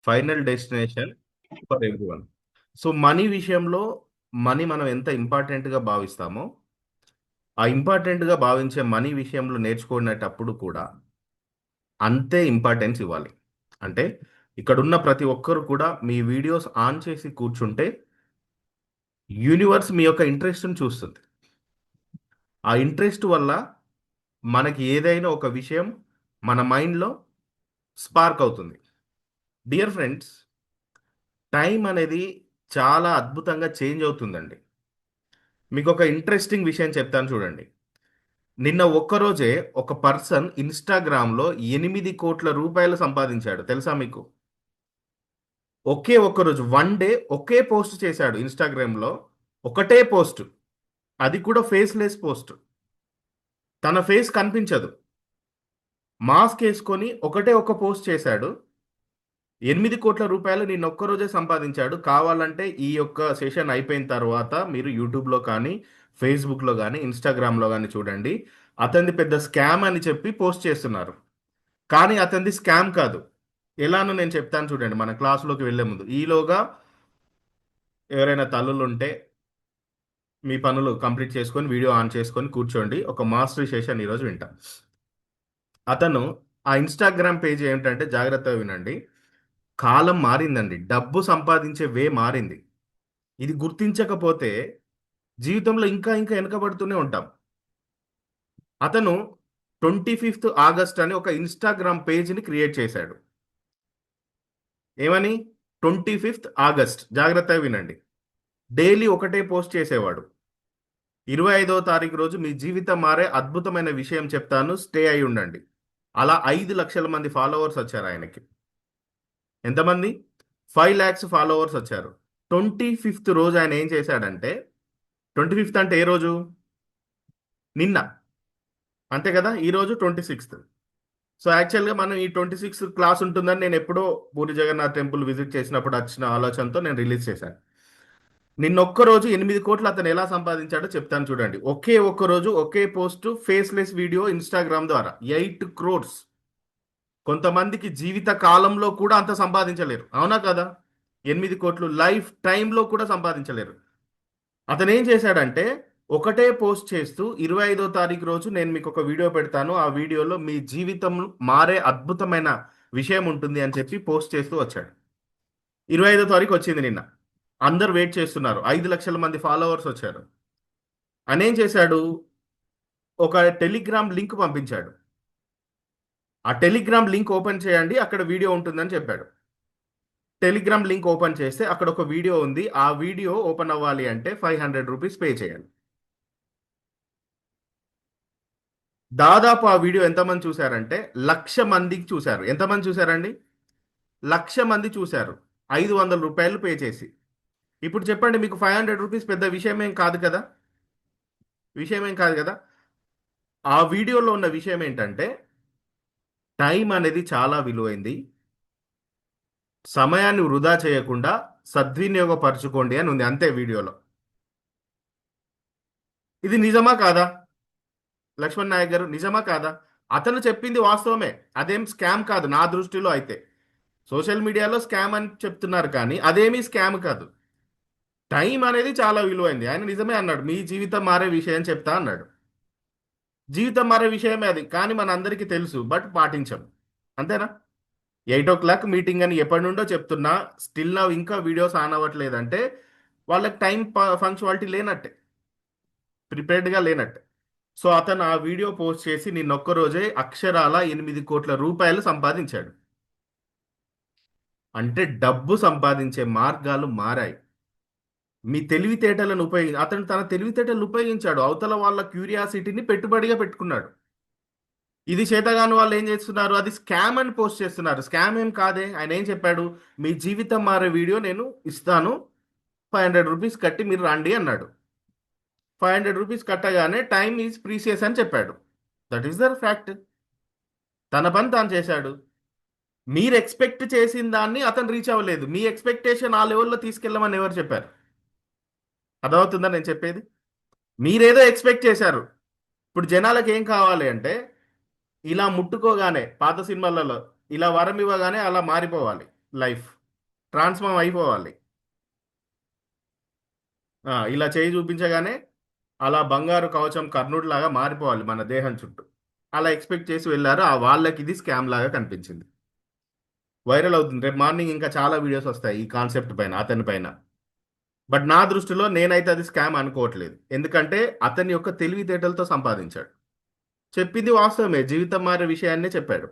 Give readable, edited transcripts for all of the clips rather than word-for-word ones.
Final destination for everyone. So money విషయంలో money మనం ఎంత ఇంపార్టెంట్గా భావిస్తామో ఆ ఇంపార్టెంట్గా భావించే మనీ విషయంలో నేర్చుకునేటప్పుడు కూడా అంతే ఇంపార్టెన్స్ ఇవ్వాలి. అంటే ఇక్కడున్న ప్రతి ఒక్కరు కూడా మీ వీడియోస్ ఆన్ చేసి కూర్చుంటే యూనివర్స్ మీ యొక్క ఇంట్రెస్ట్ని చూస్తుంది. ఆ ఇంట్రెస్ట్ వల్ల మనకి ఏదైనా ఒక విషయం మన మైండ్లో స్పార్క్ అవుతుంది. డియర్ ఫ్రెండ్స్, టైం అనేది చాలా అద్భుతంగా చేంజ్ అవుతుందండి. మీకు ఒక ఇంట్రెస్టింగ్ విషయం చెప్తాను చూడండి. నిన్న ఒక్కరోజే ఒక పర్సన్ ఇన్‌స్టాగ్రామ్‌లో 8,00,00,00,000 సంపాదించాడు. తెలుసా మీకు? ఒకే ఒక్కరోజు డే ఒకే పోస్ట్ చేశాడు ఇన్‌స్టాగ్రామ్‌లో. ఒకటే పోస్ట్. అది కూడా ఫేస్‌లెస్ పోస్ట్. తన ఫేస్ కనిపించదు. మాస్క్ ఏసుకొని ఒకటే ఒక్క పోస్ట్ చేశాడు. 8,00,00,00,000 నిన్న ఒక్కరోజే సంపాదించాడు. కావాలంటే ఈ యొక్క సెషన్ అయిపోయిన తర్వాత మీరు యూట్యూబ్‌లో కానీ, ఫేస్‌బుక్‌లో గాని, ఇన్‌స్టాగ్రామ్‌లో గాని చూడండి. అతనిది పెద్ద స్కామ్ అని చెప్పి పోస్ట్ చేస్తున్నారు. కానీ అతనిది స్కామ్ కాదు. ఎలానో నేను చెప్తాను చూడండి మన క్లాస్‌లోకి వెళ్ళే ముందు. ఈలోగా ఎవరైనా తల్లులుంటే మీ పనులు కంప్లీట్ చేసుకొని, వీడియో ఆన్ చేసుకొని కూర్చోండి. ఒక మాస్టరీ సెషన్ ఈరోజు వింటాం. అతను ఆ ఇన్‌స్టాగ్రామ్ పేజ్ ఏంటంటే జాగ్రత్తగా వినండి. కాలం మారిందండి. డబ్బు సంపాదించే మారింది. ఇది గుర్తించకపోతే జీవితంలో ఇంకా ఇంకా వెనకబడుతూనే ఉంటాం. అతను 25థ్ ఆగస్ట్ అని ఒక ఇన్‌స్టాగ్రామ్ పేజ్‌ని క్రియేట్ చేశాడు. ఏమని? 25థ్ ఆగస్ట్ జాగ్రత్తగా వినండి. డైలీ ఒకటే పోస్ట్ చేసేవాడు. 25వ తారీఖు రోజు మీ జీవితం మారే అద్భుతమైన విషయం చెప్తాను. స్టే అయి ఉండండి. అలా 5,00,000 మంది ఫాలోవర్స్ వచ్చారు ఆయనకి. ఎంతమంది? 5,00,000 ఫాలోవర్స్ వచ్చారు. 25థ్ రోజు ఆయన ఏం చేశాడంటే 25థ్ అంటే ఏ రోజు? నిన్న. అంతే కదా! ఈరోజు 26థ్. సో, యాక్చువల్‌గా మనం ఈ 26థ్ క్లాస్ ఉంటుందని నేను ఎప్పుడో పూరి జగన్నాథ్ టెంపుల్ విజిట్ చేసినప్పుడు వచ్చిన ఆలోచనతో నేను రిలీజ్ చేశాను. నిన్నొక్క రోజు 8,00,00,000 అతను ఎలా సంపాదించాడో చెప్తాను చూడండి. ఒకే ఒక్క రోజు ఒకే పోస్ట్ ఫేస్‌లెస్ వీడియో ఇన్‌స్టాగ్రామ్ ద్వారా 8,00,00,000. కొంతమందికి జీవిత కాలంలో కూడా అంత సంపాదించలేరు. అవునా కదా! 8,00,00,000 లైఫ్ టైమ్‌లో కూడా సంపాదించలేరు. అతనేం చేశాడంటే, ఒకటే పోస్ట్ చేస్తూ 25వ తారీఖు రోజు నేను మీకొక వీడియో పెడతాను. ఆ వీడియోలో మీ జీవితం మారే అద్భుతమైన విషయం ఉంటుంది అని చెప్పి పోస్ట్ చేస్తూ వచ్చాడు. 25వ తారీఖు వచ్చింది నిన్న. అందరూ వెయిట్ చేస్తున్నారు. 5,00,000 మంది ఫాలోవర్స్ వచ్చారు. ఆయనేం చేశాడు, ఒక టెలిగ్రామ్ లింక్ పంపించాడు. ఆ టెలిగ్రామ్ లింక్ ఓపెన్ చేయండి. అక్కడ వీడియో ఉంటుందని చెప్పాడు. టెలిగ్రామ్ లింక్ ఓపెన్ చేస్తే అక్కడ ఒక వీడియో ఉంది. ఆ వీడియో ఓపెన్ అవ్వాలి అంటే ₹500 పే చేయాలి. దాదాపు ఆ వీడియో ఎంతమంది చూసారంటే 1,00,000 మందికి చూసారు. ఎంతమంది చూసారండి? 1,00,000 మంది చూసారు. ₹500 పే చేసి. ఇప్పుడు చెప్పండి మీకు ₹500 పెద్ద విషయమేం కాదు కదా! విషయమేం కాదు కదా! ఆ వీడియోలో ఉన్న విషయం ఏంటంటే టైం అనేది చాలా విలువైంది. సమయాన్ని వృధా చేయకుండా సద్వినియోగపరచుకోండి అని ఉంది అంతే వీడియోలో. ఇది నిజమా కాదా? లక్ష్మణ్ నాయక్ గారు నిజమా కాదా? అతను చెప్పింది వాస్తవమే. అదేం స్కామ్ కాదు నా దృష్టిలో అయితే. సోషల్ మీడియాలో స్కామ్ అని చెప్తున్నారు కానీ అదేమీ స్కామ్ కాదు. టైం అనేది చాలా విలువైంది. ఆయన నిజమే అన్నాడు. మీ జీవితం మారే విషయం చెప్తా అన్నాడు. జీవితం మారే విషయమే అది. కానీ మనందరికీ తెలుసు. బట్ పాటించం. అంతేనా? 8:00 మీటింగ్ అని ఎప్పటినుండో చెప్తున్నా స్టిల్ నౌ ఇంకా వీడియోస్ ఆన్ అవ్వట్లేదంటే వాళ్ళకి టైం ఫంక్చువాలిటీ లేనట్టే. ప్రిపేర్డ్‌గా లేనట్టే. సో, అతను ఆ వీడియో పోస్ట్ చేసి నిన్నొక్క రోజే అక్షరాల ₹8,00,00,000 సంపాదించాడు. అంటే డబ్బు సంపాదించే మార్గాలు మారాయి. మీ తెలివితేటలను అతను తన తెలివితేటలను ఉపయోగించాడు. అవతల వాళ్ళ క్యూరియాసిటీని పెట్టుబడిగా పెట్టుకున్నాడు. ఇది చేతగాని వాళ్ళు ఏం చేస్తున్నారు? అది స్కామ్ అని పోస్ట్ చేస్తున్నారు. స్కామ్ ఏం కాదే. ఆయన ఏం చెప్పాడు? మీ జీవితం మారే వీడియో నేను ఇస్తాను. ₹500 కట్టి మీరు రండి అన్నాడు. ₹500 కట్టగానే టైమ్ ఈజ్ ప్రీషియస్ అని చెప్పాడు. That is the fact. తన పని తాను చేశాడు. మీరు ఎక్స్‌పెక్ట్ చేసిన దాన్ని అతను రీచ్ అవ్వలేదు. మీ ఎక్స్‌పెక్టేషన్ ఆ లెవెల్‌లో తీసుకెళ్ళమని ఎవరు చెప్పారు? అర్థమవుతుందా నేను చెప్పేది? మీరేదో ఎక్స్‌పెక్ట్ చేశారు. ఇప్పుడు జనాలకి ఏం కావాలి అంటే, ఇలా ముట్టుకోగానే పాత సినిమాలలో ఇలా వరం ఇవ్వగానే అలా మారిపోవాలి లైఫ్. ట్రాన్స్ఫార్మ్ అయిపోవాలి. ఇలా చేయి చూపించగానే అలా బంగారు కవచం కర్ణుడిలాగా మారిపోవాలి మన దేహం చుట్టూ. అలా ఎక్స్పెక్ట్ చేసి వెళ్ళారు. ఆ వాళ్ళకి ఇది స్కామ్ లాగా కనిపించింది. వైరల్ అవుతుంది. రేపు మార్నింగ్ ఇంకా చాలా వీడియోస్ వస్తాయి ఈ కాన్సెప్ట్ పైన, అతని పైన. బట్ నా దృష్టిలో నేనైతే అది స్కామ్ అనుకోవట్లేదు. ఎందుకంటే అతని యొక్క తెలివితేటలతో సంపాదించాడు. చెప్పింది వాస్తవమే, జీవితం మారే విషయాన్నే చెప్పాడు.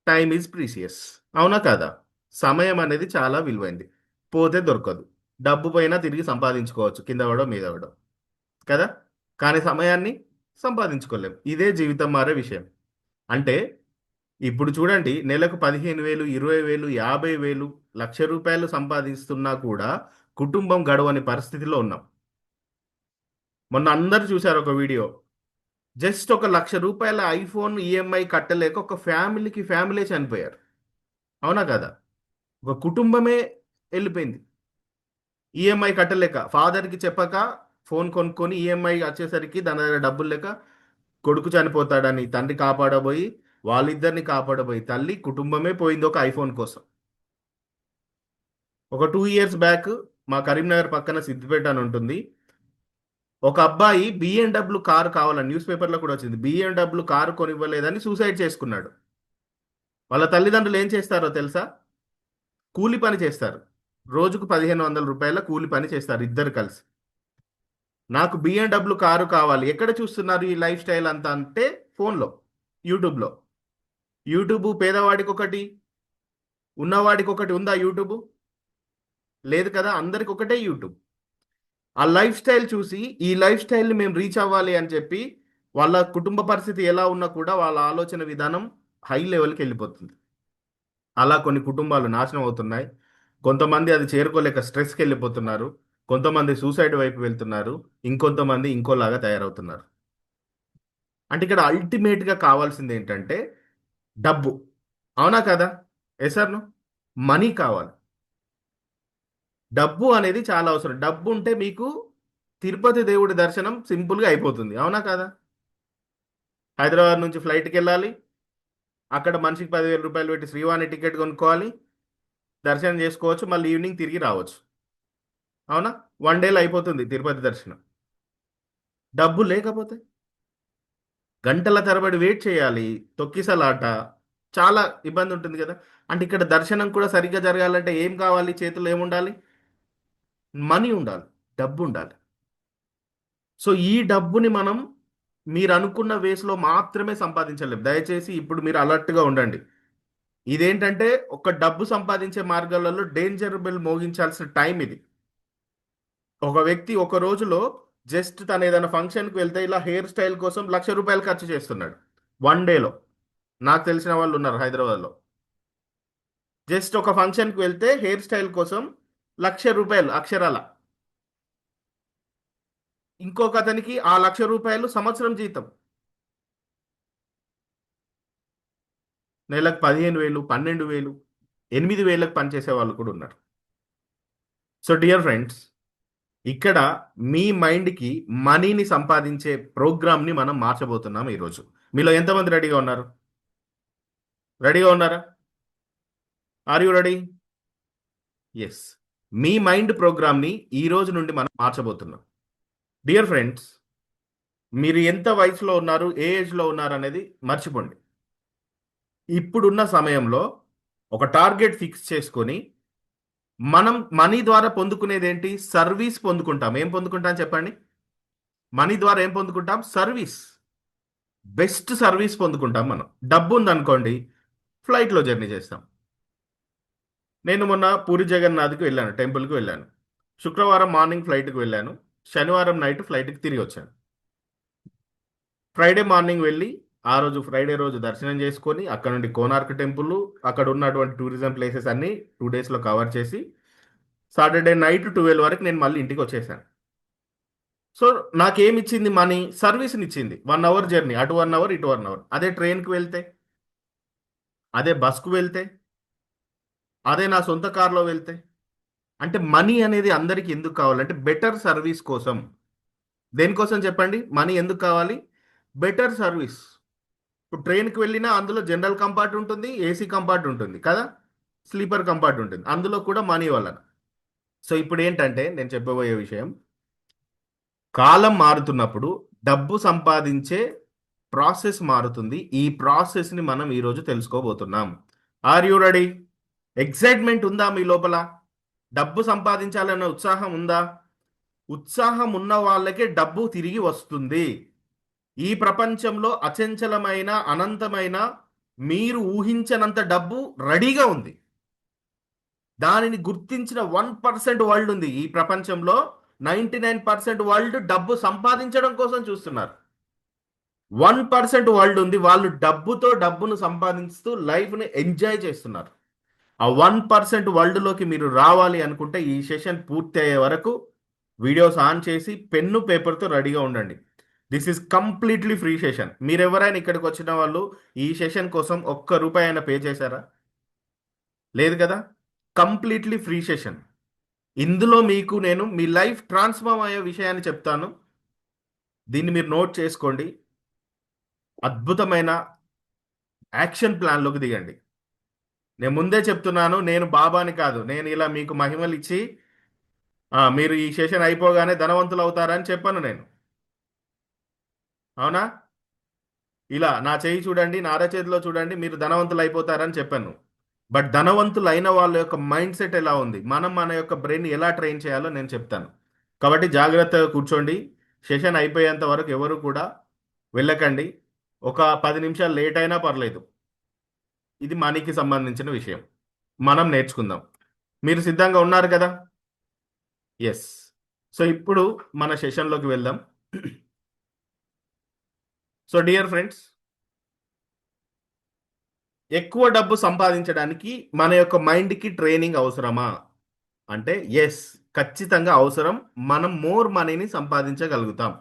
Time is precious. అవునా కాదా? సమయం అనేది చాలా విలువైంది. పోతే దొరకదు. డబ్బు పోయినా తిరిగి సంపాదించుకోవచ్చు, కింద పడో మీద పడో, కదా. కానీ సమయాన్ని సంపాదించుకోలేం. ఇదే జీవితం మారే విషయం. అంటే ఇప్పుడు చూడండి, నెలకు 15,000, 20,000, 50,000, ₹1,00,000 సంపాదిస్తున్నా కూడా కుటుంబం గడవని పరిస్థితిలో ఉన్నాం. మొన్న అందరు చూశారు ఒక వీడియో. జస్ట్ ఒక ₹1,00,000 ఐఫోన్ ఈఎంఐ కట్టలేక ఒక ఫ్యామిలీ చనిపోయారు. అవునా కదా? ఒక కుటుంబమే వెళ్ళిపోయింది. ఈఎంఐ కట్టలేక, ఫాదర్కి చెప్పక ఫోన్ కొనుక్కొని ఈఎంఐ వచ్చేసరికి దాని దగ్గర డబ్బులు లేక కొడుకు చనిపోతాడని తండ్రి కాపాడబోయి, వాళ్ళిద్దరిని కాపాడబోయి తల్లి, కుటుంబమే పోయింది ఒక ఐఫోన్ కోసం. ఒక 2 ఇయర్స్ బ్యాక్ మా కరీంనగర్ పక్కన సిద్దిపేట అని ఉంటుంది. ఒక అబ్బాయి బిఎండబ్ల్యూ కారు కావాలని, న్యూస్ పేపర్లో కూడా వచ్చింది, బిఎండబ్ల్యూ కారు కొనివ్వలేదని సూసైడ్ చేసుకున్నాడు. వాళ్ళ తల్లిదండ్రులు ఏం చేస్తారో తెలుసా? కూలి పని చేస్తారు. రోజుకు ₹1,500 కూలి పని చేస్తారు ఇద్దరు కలిసి. నాకు బిఎండబ్ల్యూ కారు కావాలి. ఎక్కడ చూస్తున్నారు ఈ లైఫ్ స్టైల్ అంతా అంటే ఫోన్లో, యూట్యూబ్లో. యూట్యూబ్ పేదవాడికి ఒకటి, ఉన్నవాడికి ఒకటి ఉందా యూట్యూబ్? లేదు కదా, అందరికి ఒకటే యూట్యూబ్. ఆ లైఫ్ స్టైల్ చూసి ఈ లైఫ్ స్టైల్ని మేము రీచ్ అవ్వాలి అని చెప్పి వాళ్ళ కుటుంబ పరిస్థితి ఎలా ఉన్నా కూడా వాళ్ళ ఆలోచన విధానం హై లెవెల్కి వెళ్ళిపోతుంది. అలా కొన్ని కుటుంబాలు నాశనం అవుతున్నాయి. కొంతమంది అది చేరుకోలేక స్ట్రెస్కి వెళ్ళిపోతున్నారు. కొంతమంది సూసైడ్ వైపు వెళ్తున్నారు. ఇంకొంతమంది ఇంకోలాగా తయారవుతున్నారు. అంటే ఇక్కడ అల్టిమేట్గా కావాల్సింది ఏంటంటే డబ్బు. అవునా కదా? ఎసర్ను మనీ కావాలి. డబ్బు అనేది చాలా అవసరం. డబ్బు ఉంటే మీకు తిరుపతి దేవుడి దర్శనం సింపుల్గా అయిపోతుంది. అవునా కదా? హైదరాబాద్ నుంచి ఫ్లైట్కి వెళ్ళాలి. అక్కడ మనిషికి ₹10,000 పెట్టి శ్రీవాణి టికెట్ కొనుక్కోవాలి. దర్శనం చేసుకోవచ్చు. మళ్ళీ ఈవినింగ్ తిరిగి రావచ్చు. అవునా? 1 డేలో అయిపోతుంది తిరుపతి దర్శనం. డబ్బు లేకపోతే గంటల తరబడి వెయిట్ చేయాలి. తొక్కిసలాట, చాలా ఇబ్బంది ఉంటుంది కదా. అంటే ఇక్కడ దర్శనం కూడా సరిగ్గా జరగాలంటే ఏం కావాలి? చేతుల్లో ఏముండాలి? మనీ ఉండాలి. డబ్బు ఉండాలి. సో ఈ డబ్బుని మనం మీరు అనుకున్న వేస్లో మాత్రమే సంపాదించలేం. దయచేసి ఇప్పుడు మీరు అలర్ట్గా ఉండండి. ఇదేంటంటే ఒక డబ్బు సంపాదించే మార్గాలలో డేంజర్ బెల్ మోగించాల్సిన టైం ఇది. ఒక వ్యక్తి ఒక రోజులో జస్ట్ తను ఏదైనా ఫంక్షన్కి వెళ్తే ఇలా హెయిర్ స్టైల్ కోసం ₹1,00,000 ఖర్చు చేస్తున్నాడు 1 డేలో. నాకు తెలిసిన వాళ్ళు ఉన్నారు హైదరాబాద్లో. జస్ట్ ఒక ఫంక్షన్కి వెళ్తే హెయిర్ స్టైల్ కోసం ₹1,00,000 అక్షరాల. ఇంకొక అతనికి ఆ ₹1,00,000 సంవత్సరం జీతం. నెలకు 15,000, 12,000, 8,000లకు పనిచేసే వాళ్ళు కూడా ఉన్నారు. సో డియర్ ఫ్రెండ్స్, ఇక్కడ మీ మైండ్కి మనీని సంపాదించే ప్రోగ్రామ్ని మనం మార్చబోతున్నాం ఈరోజు. మీలో ఎంతమంది రెడీగా ఉన్నారు? రెడీగా ఉన్నారా? Are you ready? ఎస్. మీ మైండ్ ప్రోగ్రామ్ని ఈ రోజు నుండి మనం మార్చబోతున్నాం. డియర్ ఫ్రెండ్స్, మీరు ఎంత వయసులో ఉన్నారు, ఏ ఏజ్లో ఉన్నారు అనేది మర్చిపోండి. ఇప్పుడున్న సమయంలో ఒక టార్గెట్ ఫిక్స్ చేసుకొని మనం మనీ ద్వారా పొందుకునేది ఏంటి? సర్వీస్ పొందుకుంటాం. ఏం పొందుకుంటాం చెప్పండి? మనీ ద్వారా ఏం పొందుకుంటాం? సర్వీస్. బెస్ట్ సర్వీస్ పొందుకుంటాం మనం. డబ్బు ఉందనుకోండి, ఫ్లైట్లో జర్నీ చేస్తాం. నేను మొన్న పూరి జగన్నాథ్కి వెళ్ళాను, టెంపుల్కి వెళ్ళాను. శుక్రవారం మార్నింగ్ ఫ్లైట్కి వెళ్ళాను. శనివారం నైట్ ఫ్లైట్కి తిరిగి వచ్చాను. ఫ్రైడే మార్నింగ్ వెళ్ళి ఆ రోజు ఫ్రైడే రోజు దర్శనం చేసుకొని అక్కడ నుండి కోనార్క్ టెంపుల్, అక్కడ ఉన్నటువంటి టూరిజం ప్లేసెస్ అన్ని 2 డేస్లో కవర్ చేసి సాటర్డే నైట్ 12 వరకు నేను మళ్ళీ ఇంటికి వచ్చేసాను. సో నాకేమిచ్చింది మనీ? సర్వీస్ని ఇచ్చింది. 1 అవర్ జర్నీ, అటు 1 అవర్ ఇటు 1 అవర్. అదే ట్రైన్కి వెళ్తే, అదే బస్కు వెళ్తే, అదే నా సొంత కార్లో వెళ్తే, అంటే మనీ అనేది అందరికి ఎందుకు కావాలంటే బెటర్ సర్వీస్ కోసం. దేనికోసం చెప్పండి మనీ ఎందుకు కావాలి? Better service. ఇప్పుడు ట్రైన్కి వెళ్ళినా అందులో జనరల్ కంపార్ట్ ఉంటుంది, ఏసీ కంపార్ట్ ఉంటుంది కదా. స్లీపర్ కంపార్ట్ ఉంటుంది, అందులో కూడా మనీ వలన. సో ఇప్పుడు ఏంటంటే నేను చెప్పబోయే విషయం, కాలం మారుతున్నప్పుడు డబ్బు సంపాదించే ప్రాసెస్ మారుతుంది. ఈ ప్రాసెస్ని మనం ఈరోజు తెలుసుకోబోతున్నాం. Are you ready? ఎక్సైట్మెంట్ ఉందా మీ లోపల? డబ్బు సంపాదించాలనే ఉత్సాహం ఉందా? ఉత్సాహం ఉన్న వాళ్ళకే డబ్బు తిరిగి వస్తుంది. ఈ ప్రపంచంలో అచంచలమైన, అనంతమైన, మీరు ఊహించనంత డబ్బు రెడీగా ఉంది. దానిని గుర్తించిన 1% వరల్డ్ ఉంది ఈ ప్రపంచంలో. 99% వరల్డ్ డబ్బు సంపాదించడం కోసం చూస్తున్నారు. 1% వరల్డ్ ఉంది, వాళ్ళు డబ్బును సంపాదిస్తూ లైఫ్ని ఎంజాయ్ చేస్తున్నారు. ఆ 1% వరల్డ్లోకి మీరు రావాలి అనుకుంటే ఈ సెషన్ పూర్తి అయ్యే వరకు వీడియోస్ ఆన్ చేసి పెన్ను పేపర్తో రెడీగా ఉండండి. This is completely free session. మీరు ఎవరైనా ఇక్కడికి వచ్చిన వాళ్ళు ఈ సెషన్ కోసం ఒక్క రూపాయి అయినా పే చేశారా? లేదు కదా. Completely free session. ఇందులో మీకు నేను మీ లైఫ్ ట్రాన్స్ఫార్మ్ అయ్యే విషయాన్ని చెప్తాను. దీన్ని మీరు నోట్ చేసుకోండి. అద్భుతమైన యాక్షన్ ప్లాన్లోకి దిగండి. నేను ముందే చెప్తున్నాను, నేను బాబాని కాదు. నేను ఇలా మీకు మహిమలు ఇచ్చి మీరు ఈ సెషన్ అయిపోగానే ధనవంతులు అవుతారని చెప్పాను నేను. అవునా? ఇలా నా చేయి చూడండి, నా అరచేతిలో చూడండి, మీరు ధనవంతులు అయిపోతారని చెప్పాను. బట్ ధనవంతులు అయిన వాళ్ళ యొక్క మైండ్ సెట్ ఎలా ఉంది, మనం మన యొక్క బ్రెయిన్ ఎలా ట్రైన్ చేయాలో నేను చెప్తాను. కాబట్టి జాగ్రత్తగా కూర్చోండి. సెషన్ అయిపోయేంత వరకు ఎవరు కూడా వెళ్ళకండి. ఒక 10 నిమిషాలు లేట్ అయినా పర్లేదు. ఇది మనీకి సంబంధించిన విషయం, మనం నేర్చుకుందాం. మీరు సిద్ధంగా ఉన్నారు కదా? ఎస్. సో ఇప్పుడు మన సెషన్లోకి వెళ్దాం. సో డియర్ ఫ్రెండ్స్, ఎక్కువ డబ్బు సంపాదించడానికి మన యొక్క మైండ్కి ట్రైనింగ్ అవసరమా అంటే ఎస్, ఖచ్చితంగా అవసరం. మనం మోర్ మనీని సంపాదించగలుగుతాం.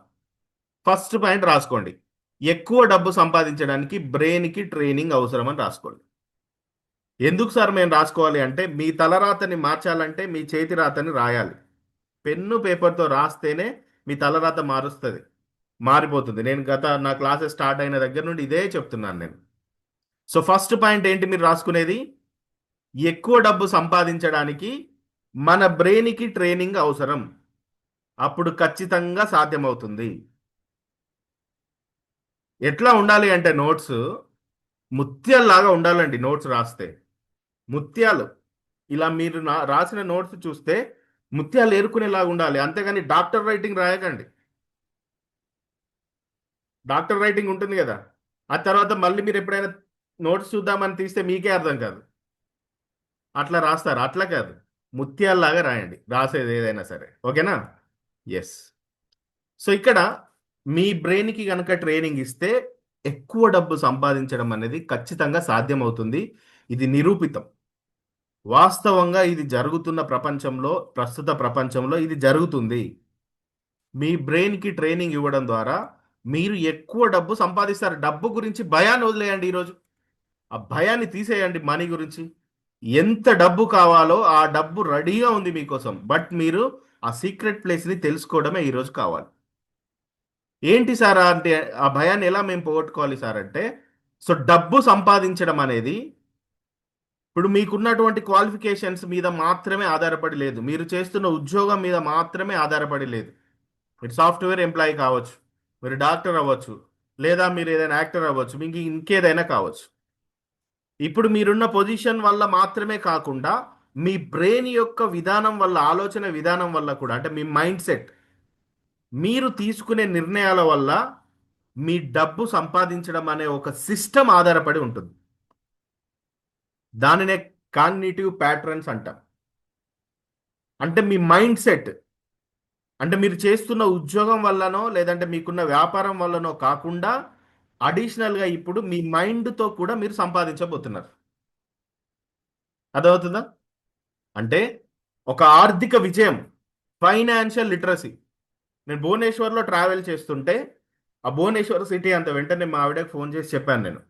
ఫస్ట్ పాయింట్ రాసుకోండి. ఎక్కువ డబ్బు సంపాదించడానికి బ్రెయిన్కి ట్రైనింగ్ అవసరం అని రాసుకోండి. ఎందుకు సార్ మేము రాసుకోవాలి అంటే, మీ తలరాతని మార్చాలంటే మీ చేతి రాతని రాయాలి. పెన్ను పేపర్తో రాస్తేనే మీ తలరాత మారిపోతుంది. నేను నా క్లాసెస్ స్టార్ట్ అయిన దగ్గర నుండి ఇదే చెప్తున్నాను నేను. సో ఫస్ట్ పాయింట్ ఏంటి మీరు రాసుకునేది? ఎక్కువ డబ్బు సంపాదించడానికి మన బ్రెయిన్కి ట్రైనింగ్ అవసరం. అప్పుడు ఖచ్చితంగా సాధ్యమవుతుంది. ఎట్లా ఉండాలి అంటే నోట్స్ ముత్యాల్లాగా ఉండాలండి. నోట్స్ రాస్తే ముత్యాలు ఇలా మీరు రాసిన నోట్స్ చూస్తే ముత్యాలు ఏరుకునేలాగా ఉండాలి. అంతేగాని డాక్టర్ రైటింగ్ రాయకండి. డాక్టర్ రైటింగ్ ఉంటుంది కదా, ఆ తర్వాత మళ్ళీ మీరు ఎప్పుడైనా నోట్స్ చూద్దామని తీస్తే మీకే అర్థం కాదు. అట్లా రాస్తారు, అట్లా కాదు. ముత్యాల్లాగా రాయండి రాసేది ఏదైనా సరే. ఓకేనా? ఎస్. సో ఇక్కడ మీ బ్రెయిన్కి కనుక ట్రైనింగ్ ఇస్తే ఎక్కువ డబ్బు సంపాదించడం అనేది ఖచ్చితంగా సాధ్యమవుతుంది. ఇది నిరూపితం. వాస్తవంగా ఇది జరుగుతున్న ప్రపంచంలో, ప్రస్తుత ప్రపంచంలో ఇది జరుగుతుంది. మీ బ్రెయిన్కి ట్రైనింగ్ ఇవ్వడం ద్వారా మీరు ఎక్కువ డబ్బు సంపాదిస్తారు. డబ్బు గురించి భయాన్ని వదిలేయండి. ఈరోజు ఆ భయాన్ని తీసేయండి. మనీ గురించి ఎంత డబ్బు కావాలో ఆ డబ్బు రెడీగా ఉంది మీకోసం. బట్ మీరు ఆ సీక్రెట్ ప్లేస్ని తెలుసుకోవడమే ఈరోజు కావాలి. ఏంటి సార్ అంటే, ఆ భయాన్ని ఎలా మేము పోగొట్టుకోవాలి సార్ అంటే, సో డబ్బు సంపాదించడం అనేది ఇప్పుడు మీకున్నటువంటి క్వాలిఫికేషన్స్ మీద మాత్రమే ఆధారపడి లేదు. మీరు చేస్తున్న ఉద్యోగం మీద మాత్రమే ఆధారపడి లేదు. మీరు సాఫ్ట్వేర్ ఎంప్లాయీ కావచ్చు, మీరు డాక్టర్ అవ్వచ్చు, లేదా మీరు ఏదైనా యాక్టర్ అవ్వచ్చు, మీకు ఇంకేదైనా కావచ్చు. ఇప్పుడు మీరున్న పొజిషన్ వల్ల మాత్రమే కాకుండా మీ బ్రెయిన్ యొక్క విధానం వల్ల, ఆలోచన విధానం వల్ల కూడా, అంటే మీ మైండ్ సెట్, మీరు తీసుకునే నిర్ణయాల వల్ల మీ డబ్బు సంపాదించడం అనే ఒక సిస్టమ్ ఆధారపడి ఉంటుంది. దానినే కాగ్నిటివ్ ప్యాటర్న్స్ అంటాం. అంటే మీ మైండ్ సెట్, అంటే మీరు చేస్తున్న ఉద్యోగం వల్లనో లేదంటే మీకున్న వ్యాపారం వల్లనో కాకుండా అడిషనల్గా ఇప్పుడు మీ మైండ్తో కూడా మీరు సంపాదించబోతున్నారు. అదవుతుందా? అంటే ఒక ఆర్థిక విజయం, ఫైనాన్షియల్ లిటరసీ. నేను భువనేశ్వర్లో ట్రావెల్ చేస్తుంటే ఆ భువనేశ్వర్ సిటీ అంత వెంటనే మా ఆవిడకి ఫోన్ చేసి చెప్పాను నేను.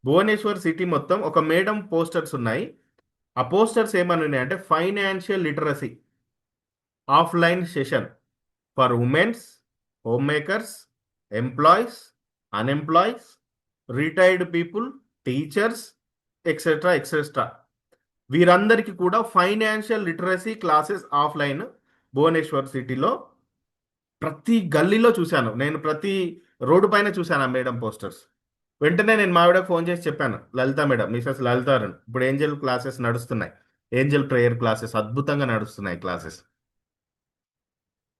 భువనేశ్వర్ సిటీ మొత్తం ఒక మేడం పోస్టర్స్ ఉన్నాయి. ఆ పోస్టర్స్ ఏమని ఉన్నాయంటే, financial literacy offline session for womens, home makers, employees, unemployees, retired people, teachers, etcetera etcetera. వీరందరికీ కూడా financial literacy classes offline Bhubaneswar సిటీలో ప్రతి గల్లీలో చూశాను. నేను ప్రతి రోడ్డు పైన చూశాను ఆ మేడం పోస్టర్స్. వెంటనే నేను మా ఆవిడకి ఫోన్ చేసి చెప్పాను, లలిత మేడం, మిసెస్ లలిత గారు, ఇప్పుడు ఏంజల్ క్లాసెస్ నడుస్తున్నాయి, ఏంజల్ ప్రేయర్ క్లాసెస్ అద్భుతంగా నడుస్తున్నాయి క్లాసెస్.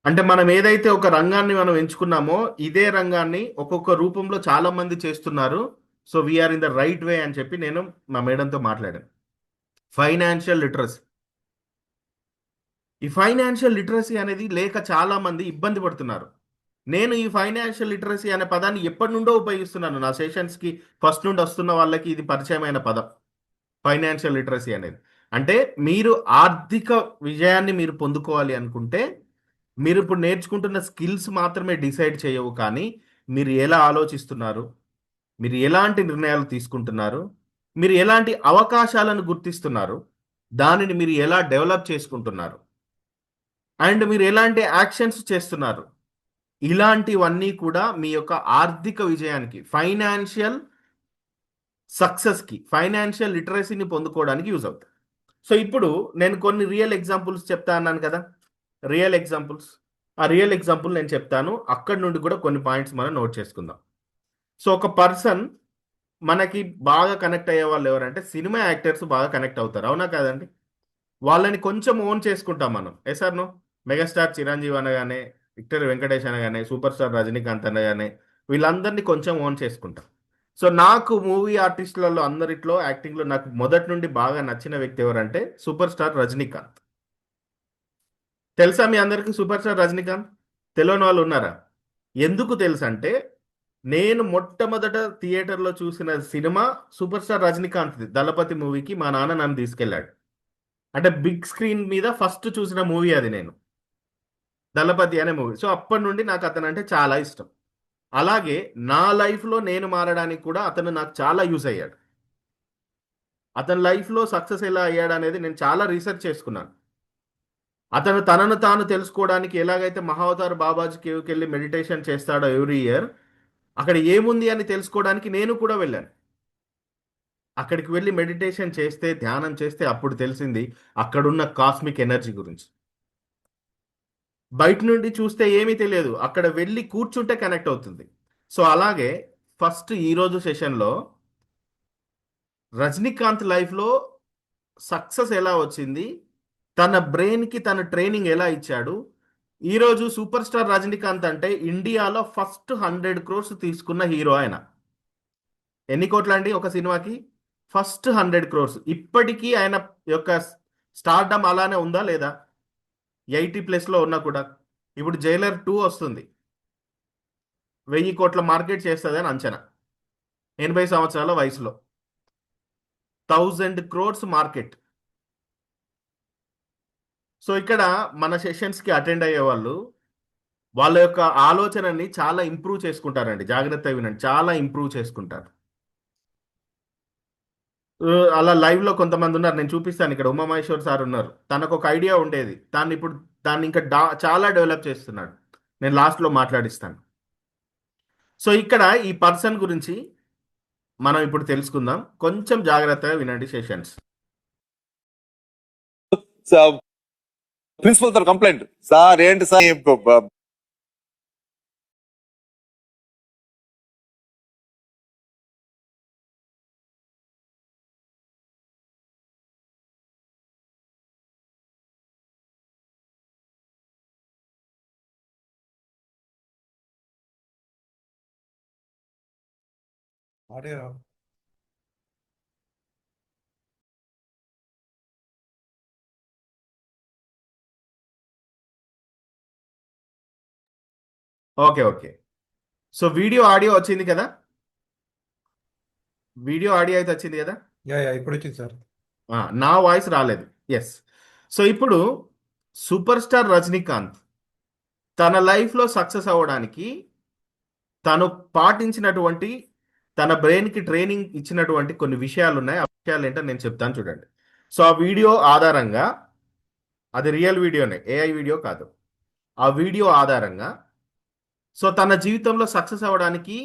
అంటే మనం ఏదైతే ఒక రంగాన్ని మనం ఎంచుకున్నామో ఇదే రంగాన్ని ఒక్కొక్క రూపంలో చాలా మంది చేస్తున్నారు. So we are in the right way అని చెప్పి నేను మా మేడంతో మాట్లాడాను. ఫైనాన్షియల్ లిటరసీ, ఈ ఫైనాన్షియల్ లిటరసీ అనేది లేక చాలా మంది ఇబ్బంది పడుతున్నారు. నేను ఈ ఫైనాన్షియల్ లిటరసీ అనే పదాన్ని ఎప్పటి నుండో ఉపయోగిస్తున్నాను. నా సెషన్స్కి ఫస్ట్ నుండి వస్తున్న వాళ్ళకి ఇది పరిచయమైన పదం, ఫైనాన్షియల్ లిటరసీ అనేది. అంటే మీరు ఆర్థిక విజయాన్ని మీరు పొందుకోవాలి అనుకుంటే మీరు ఇప్పుడు నేర్చుకుంటున్న స్కిల్స్ మాత్రమే డిసైడ్ చేయవు, కానీ మీరు ఎలా ఆలోచిస్తున్నారు, మీరు ఎలాంటి నిర్ణయాలు తీసుకుంటున్నారు, మీరు ఎలాంటి అవకాశాలను గుర్తిస్తున్నారు, దానిని మీరు ఎలా డెవలప్ చేసుకుంటున్నారు, అండ్ మీరు ఎలాంటి యాక్షన్స్ చేస్తున్నారు, ఇలాంటివన్నీ కూడా మీ యొక్క ఆర్థిక విజయానికి, ఫైనాన్షియల్ సక్సెస్కి, ఫైనాన్షియల్ లిటరసీని పొందుకోవడానికి యూజ్ అవుతాయి. సో ఇప్పుడు నేను కొన్ని రియల్ ఎగ్జాంపుల్స్ చెప్తా అన్నాను కదా, రియల్ ఎగ్జాంపుల్స్. ఆ రియల్ ఎగ్జాంపుల్ నేను చెప్తాను, అక్కడి నుండి కూడా కొన్ని పాయింట్స్ మనం నోట్ చేసుకుందాం. సో ఒక పర్సన్ మనకి బాగా కనెక్ట్ అయ్యే వాళ్ళు ఎవరంటే సినిమా యాక్టర్స్ బాగా కనెక్ట్ అవుతారు, అవునా కాదండి? వాళ్ళని కొంచెం ఓన్ చేసుకుంటాం మనం, ఎసార్ నో? మెగాస్టార్ చిరంజీవి అనగానే, విక్టర్ వెంకటేష్ అనగానే, సూపర్ స్టార్ రజనీకాంత్ అనగానే వీళ్ళందరినీ కొంచెం ఓన్ చేసుకుంటాం. సో నాకు మూవీ ఆర్టిస్టులలో అందరిట్లో యాక్టింగ్లో నాకు మొదటి నుండి బాగా నచ్చిన వ్యక్తి ఎవరంటే సూపర్ స్టార్ రజనీకాంత్. తెలుసా మీ అందరికీ సూపర్ స్టార్ రజనీకాంత్? తెలియని వాళ్ళు ఉన్నారా? ఎందుకు తెలుసు అంటే నేను మొట్టమొదట థియేటర్లో చూసిన సినిమా సూపర్ స్టార్ రజనీకాంత్ది, దళపతి మూవీకి మా నాన్న నన్ను తీసుకెళ్ళాడు. అంటే బిగ్ స్క్రీన్ మీద ఫస్ట్ చూసిన మూవీ అది నేను, దళపతి అనే మూవీ. సో అప్పటి నుండి నాకు అతను అంటే చాలా ఇష్టం. అలాగే నా లైఫ్లో నేను మారడానికి కూడా అతను నాకు చాలా యూస్ అయ్యాడు. అతని లైఫ్లో సక్సెస్ ఎలా అయ్యాడు అనేది నేను చాలా రీసెర్చ్ చేసుకున్నాను. అతను తనను తాను తెలుసుకోవడానికి ఎలాగైతే మహావతార్ బాబాజీ కేవ్కి వెళ్ళి మెడిటేషన్ చేస్తాడో ఎవ్రీ ఇయర్, అక్కడ ఏముంది అని తెలుసుకోవడానికి నేను కూడా వెళ్ళాను. అక్కడికి వెళ్ళి మెడిటేషన్ చేస్తే, ధ్యానం చేస్తే అప్పుడు తెలిసింది అక్కడున్న కాస్మిక్ ఎనర్జీ గురించి. బయట నుండి చూస్తే ఏమీ తెలియదు, అక్కడ వెళ్ళి కూర్చుంటే కనెక్ట్ అవుతుంది. సో అలాగే ఫస్ట్ ఈరోజు సెషన్లో రజనీకాంత్ లైఫ్లో సక్సెస్ ఎలా వచ్చింది, తన బ్రెయిన్కి తన ట్రైనింగ్ ఎలా ఇచ్చాడు. ఈరోజు సూపర్ స్టార్ రజనీకాంత్ అంటే ఇండియాలో ఫస్ట్ 100 crores తీసుకున్న హీరో ఆయన. ఎన్ని కోట్లండి ఒక సినిమాకి? First 100 crores. ఇప్పటికీ ఆయన యొక్క స్టార్డమ్ అలానే ఉందా లేదా? 80+ ఉన్నా కూడా. ఇప్పుడు జైలర్ 2 వస్తుంది, 1000 కోట్ల మార్కెట్ చేస్తుంది అని అంచనా, 80 సంవత్సరాల వయసులో 1000 crores మార్కెట్. సో ఇక్కడ మన సెషన్స్కి అటెండ్ అయ్యే వాళ్ళు వాళ్ళ యొక్క ఆలోచనని చాలా ఇంప్రూవ్ చేసుకుంటారండి. జాగ్రత్తగా వినండి, చాలా ఇంప్రూవ్ చేసుకుంటారు. అలా లైవ్లో కొంతమంది ఉన్నారు, నేను చూపిస్తాను. ఇక్కడ ఉమామహేశ్వర్ సార్ ఉన్నారు, తనకు ఒక ఐడియా ఉండేది, దాన్ని ఇంకా చాలా డెవలప్ చేస్తున్నాడు. నేను లాస్ట్లో మాట్లాడిస్తాను. సో ఇక్కడ ఈ పర్సన్ గురించి మనం ఇప్పుడు తెలుసుకుందాం, కొంచెం జాగ్రత్తగా వినండి sessions. Principal sir complaint sir ఏంటి sir okay okay. So video audio వచ్చింది కదా, వీడియో ఆడియో అయితే వచ్చింది కదా. ఇప్పుడు వచ్చింది సార్. నా వాయిస్ రాలేదు. ఎస్. సో ఇప్పుడు సూపర్ స్టార్ రజనీకాంత్ తన లైఫ్లో సక్సెస్ అవ్వడానికి తను పాటించినటువంటి, తన బ్రెయిన్కి ట్రైనింగ్ ఇచ్చినటువంటి కొన్ని విషయాలు ఉన్నాయి. ఆ విషయాలు ఏంటో నేను చెప్తాను, చూడండి. సో ఆ వీడియో ఆధారంగా, అది రియల్ వీడియోనే, ఏఐ వీడియో కాదు, ఆ వీడియో ఆధారంగా సో తన జీవితంలో సక్సెస్ అవ్వడానికి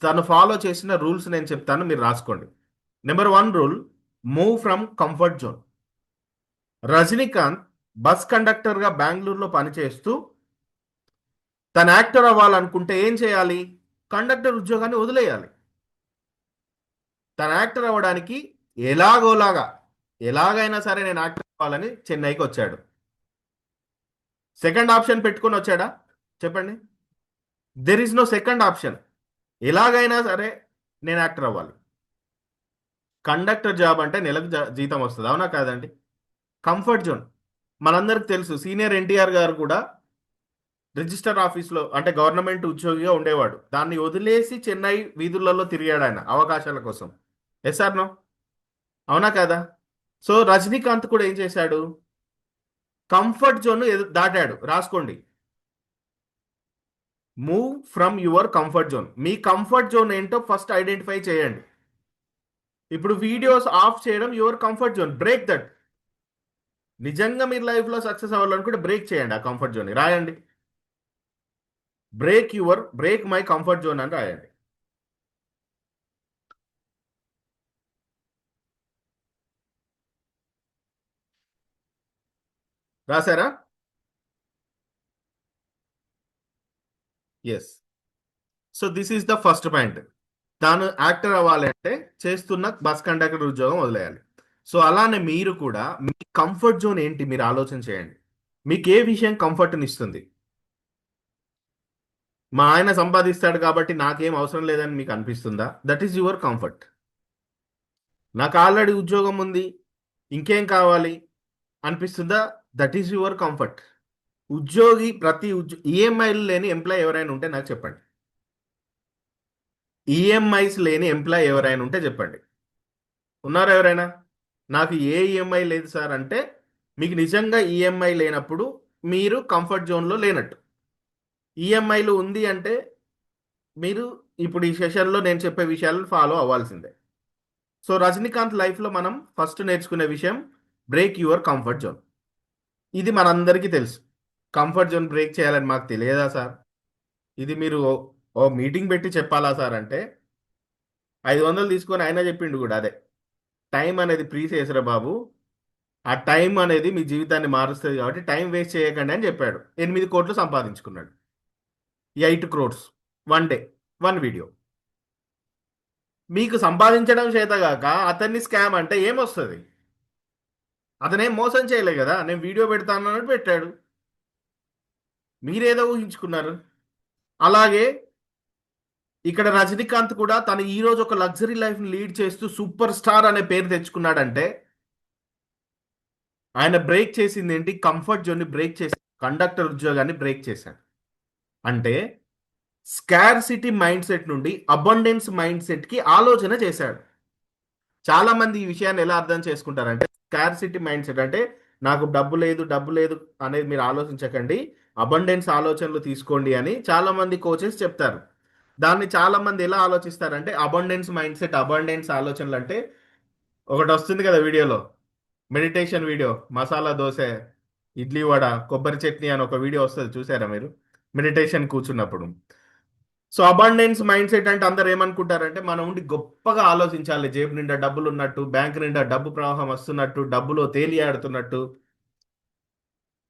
తను ఫాలో చేసిన రూల్స్ నేను చెప్తాను, మీరు రాసుకోండి. Number 1 rule, move from comfort zone. Rajinikanth bus కండక్టర్గా బెంగళూరులో పనిచేస్తూ తను యాక్టర్ అవ్వాలనుకుంటే ఏం చేయాలి? కండక్టర్ ఉద్యోగాన్ని వదిలేయాలి. తను యాక్టర్ అవ్వడానికి ఎలాగోలాగా ఎలాగైనా సరే నేను యాక్టర్ అవ్వాలని చెన్నైకి వచ్చాడు. సెకండ్ ఆప్షన్ పెట్టుకొని వచ్చాడా? చెప్పండి. There is no second option. ఎలాగైనా సరే నేను యాక్టర్ అవ్వాలి. కండక్టర్ జాబ్ అంటే నెలకు జీతం వస్తుంది, అవునా కాదండి? Comfort zone. మనందరికి తెలుసు, సీనియర్ ఎన్టీఆర్ గారు కూడా రిజిస్టర్ ఆఫీస్లో అంటే గవర్నమెంట్ ఉద్యోగిగా ఉండేవాడు. దాన్ని వదిలేసి చెన్నై వీధులలో తిరిగాడు ఆయన అవకాశాల కోసం. Yes or no? అవునా కదా? సో రజనీకాంత్ కూడా ఏం చేశాడు? కంఫర్ట్ జోన్ దాటాడు. రాసుకోండి. Move from your comfort zone. మీ కంఫర్ట్ జోన్ ఏంటో ఫస్ట్ ఐడెంటిఫై చేయండి. ఇప్పుడు వీడియోస్ ఆఫ్ చేయడం your comfort zone. Break that. నిజంగా మీరు లైఫ్లో సక్సెస్ అవ్వాలనుకుంటే బ్రేక్ చేయండి ఆ కంఫర్ట్ జోన్. రాయండి. బ్రేక్ మై కంఫర్ట్ జోన్ అని రాయండి. రాశారా? Yes. So this is the first point. తాను యాక్టర్ అవ్వాలి అంటే చేస్తున్న బస్ కండక్టర్ ఉద్యోగం వదిలేయాలి. సో అలానే మీరు కూడా మీ కంఫర్ట్ జోన్ ఏంటి మీరు ఆలోచన చేయండి. మీకు ఏ విషయం కంఫర్ట్ని ఇస్తుంది? మా ఆయన సంపాదిస్తాడు కాబట్టి నాకేం అవసరం లేదని మీకు అనిపిస్తుందా? That is your comfort. నాకు ఆల్రెడీ ఉద్యోగం ఉంది, ఇంకేం కావాలి అనిపిస్తుందా? That is your comfort. ఉద్యోగి ఈఎంఐలు లేని ఎంప్లాయ్ ఎవరైనా ఉంటే నాకు చెప్పండి. ఈఎంఐస్ లేని ఎంప్లాయ్ ఎవరైనా ఉంటే చెప్పండి. ఉన్నారా ఎవరైనా? నాకు ఏ ఈఎంఐ లేదు సార్ అంటే మీకు నిజంగా ఈఎంఐ లేనప్పుడు మీరు కంఫర్ట్ జోన్లో లేనట్టు. ఈఎంఐలు ఉంది అంటే మీరు ఇప్పుడు ఈ సెషన్లో నేను చెప్పే విషయాలను ఫాలో అవ్వాల్సిందే. సో రజనీకాంత్ లైఫ్లో మనం ఫస్ట్ నేర్చుకునే విషయం బ్రేక్ యువర్ కంఫర్ట్ జోన్. ఇది మనందరికీ తెలుసు. కంఫర్ట్ జోన్ బ్రేక్ చేయాలని మాకు తెలియదా సార్? ఇది మీరు ఓ మీటింగ్ పెట్టి చెప్పాలా సార్ అంటే 500 తీసుకొని ఆయన చెప్పిండు కూడా అదే. టైం అనేది ప్రీసేసరా బాబు, ఆ టైం అనేది మీ జీవితాన్ని మారుస్తుంది కాబట్టి టైం వేస్ట్ చేయకండి అని చెప్పాడు. 8 కోట్లు సంపాదించుకున్నాడు. 8 crores one day, one video. మీకు సంపాదించడం చేతగాక అతన్ని స్కామ్ అంటే ఏమొస్తుంది? అతనేం మోసం చేయలే కదా, నేను వీడియో పెడతాను అన్నట్టు పెట్టాడు. మీరేదో ఊహించుకున్నారు. అలాగే ఇక్కడ రజనీకాంత్ కూడా తను ఈ రోజు ఒక లగ్జరీ లైఫ్ని లీడ్ చేస్తూ సూపర్ స్టార్ అనే పేరు తెచ్చుకున్నాడంటే ఆయన బ్రేక్ చేసింది ఏంటి? కంఫర్ట్ జోన్ని బ్రేక్ చేసి కండక్టర్ ఉద్యోగాన్ని బ్రేక్ చేశాడు. అంటే స్కార్సిటీ మైండ్ సెట్ నుండి అబండెన్స్ మైండ్ సెట్కి ఆలోచన చేశాడు. చాలా మంది ఈ విషయాన్ని ఎలా అర్థం చేసుకుంటారంటే స్కార్సిటీ మైండ్ సెట్ అంటే నాకు డబ్బు లేదు డబ్బు లేదు అనేది మీరు ఆలోచించకండి, అబండెన్స్ ఆలోచనలు తీసుకోండి అని చాలా మంది కోచెస్ చెప్తారు. దాన్ని చాలా మంది ఎలా ఆలోచిస్తారంటే అబండెన్స్ మైండ్ సెట్, అబండెన్స్ ఆలోచనలు అంటే ఒకటి వస్తుంది కదా వీడియోలో, మెడిటేషన్ వీడియో, మసాలా దోశ, ఇడ్లీ వడ, కొబ్బరి చట్నీ అని ఒక వీడియో వస్తుంది, చూసారా మీరు? మెడిటేషన్ కూర్చున్నప్పుడు. సో అబండెన్స్ మైండ్ సెట్ అంటే అందరు ఏమనుకుంటారంటే మనం ఉండి గొప్పగా ఆలోచించాలి, జేబు నిండా డబ్బులు ఉన్నట్టు, బ్యాంక్ నిండా డబ్బు ప్రవాహం వస్తున్నట్టు, డబ్బులో తేలియాడుతున్నట్టు,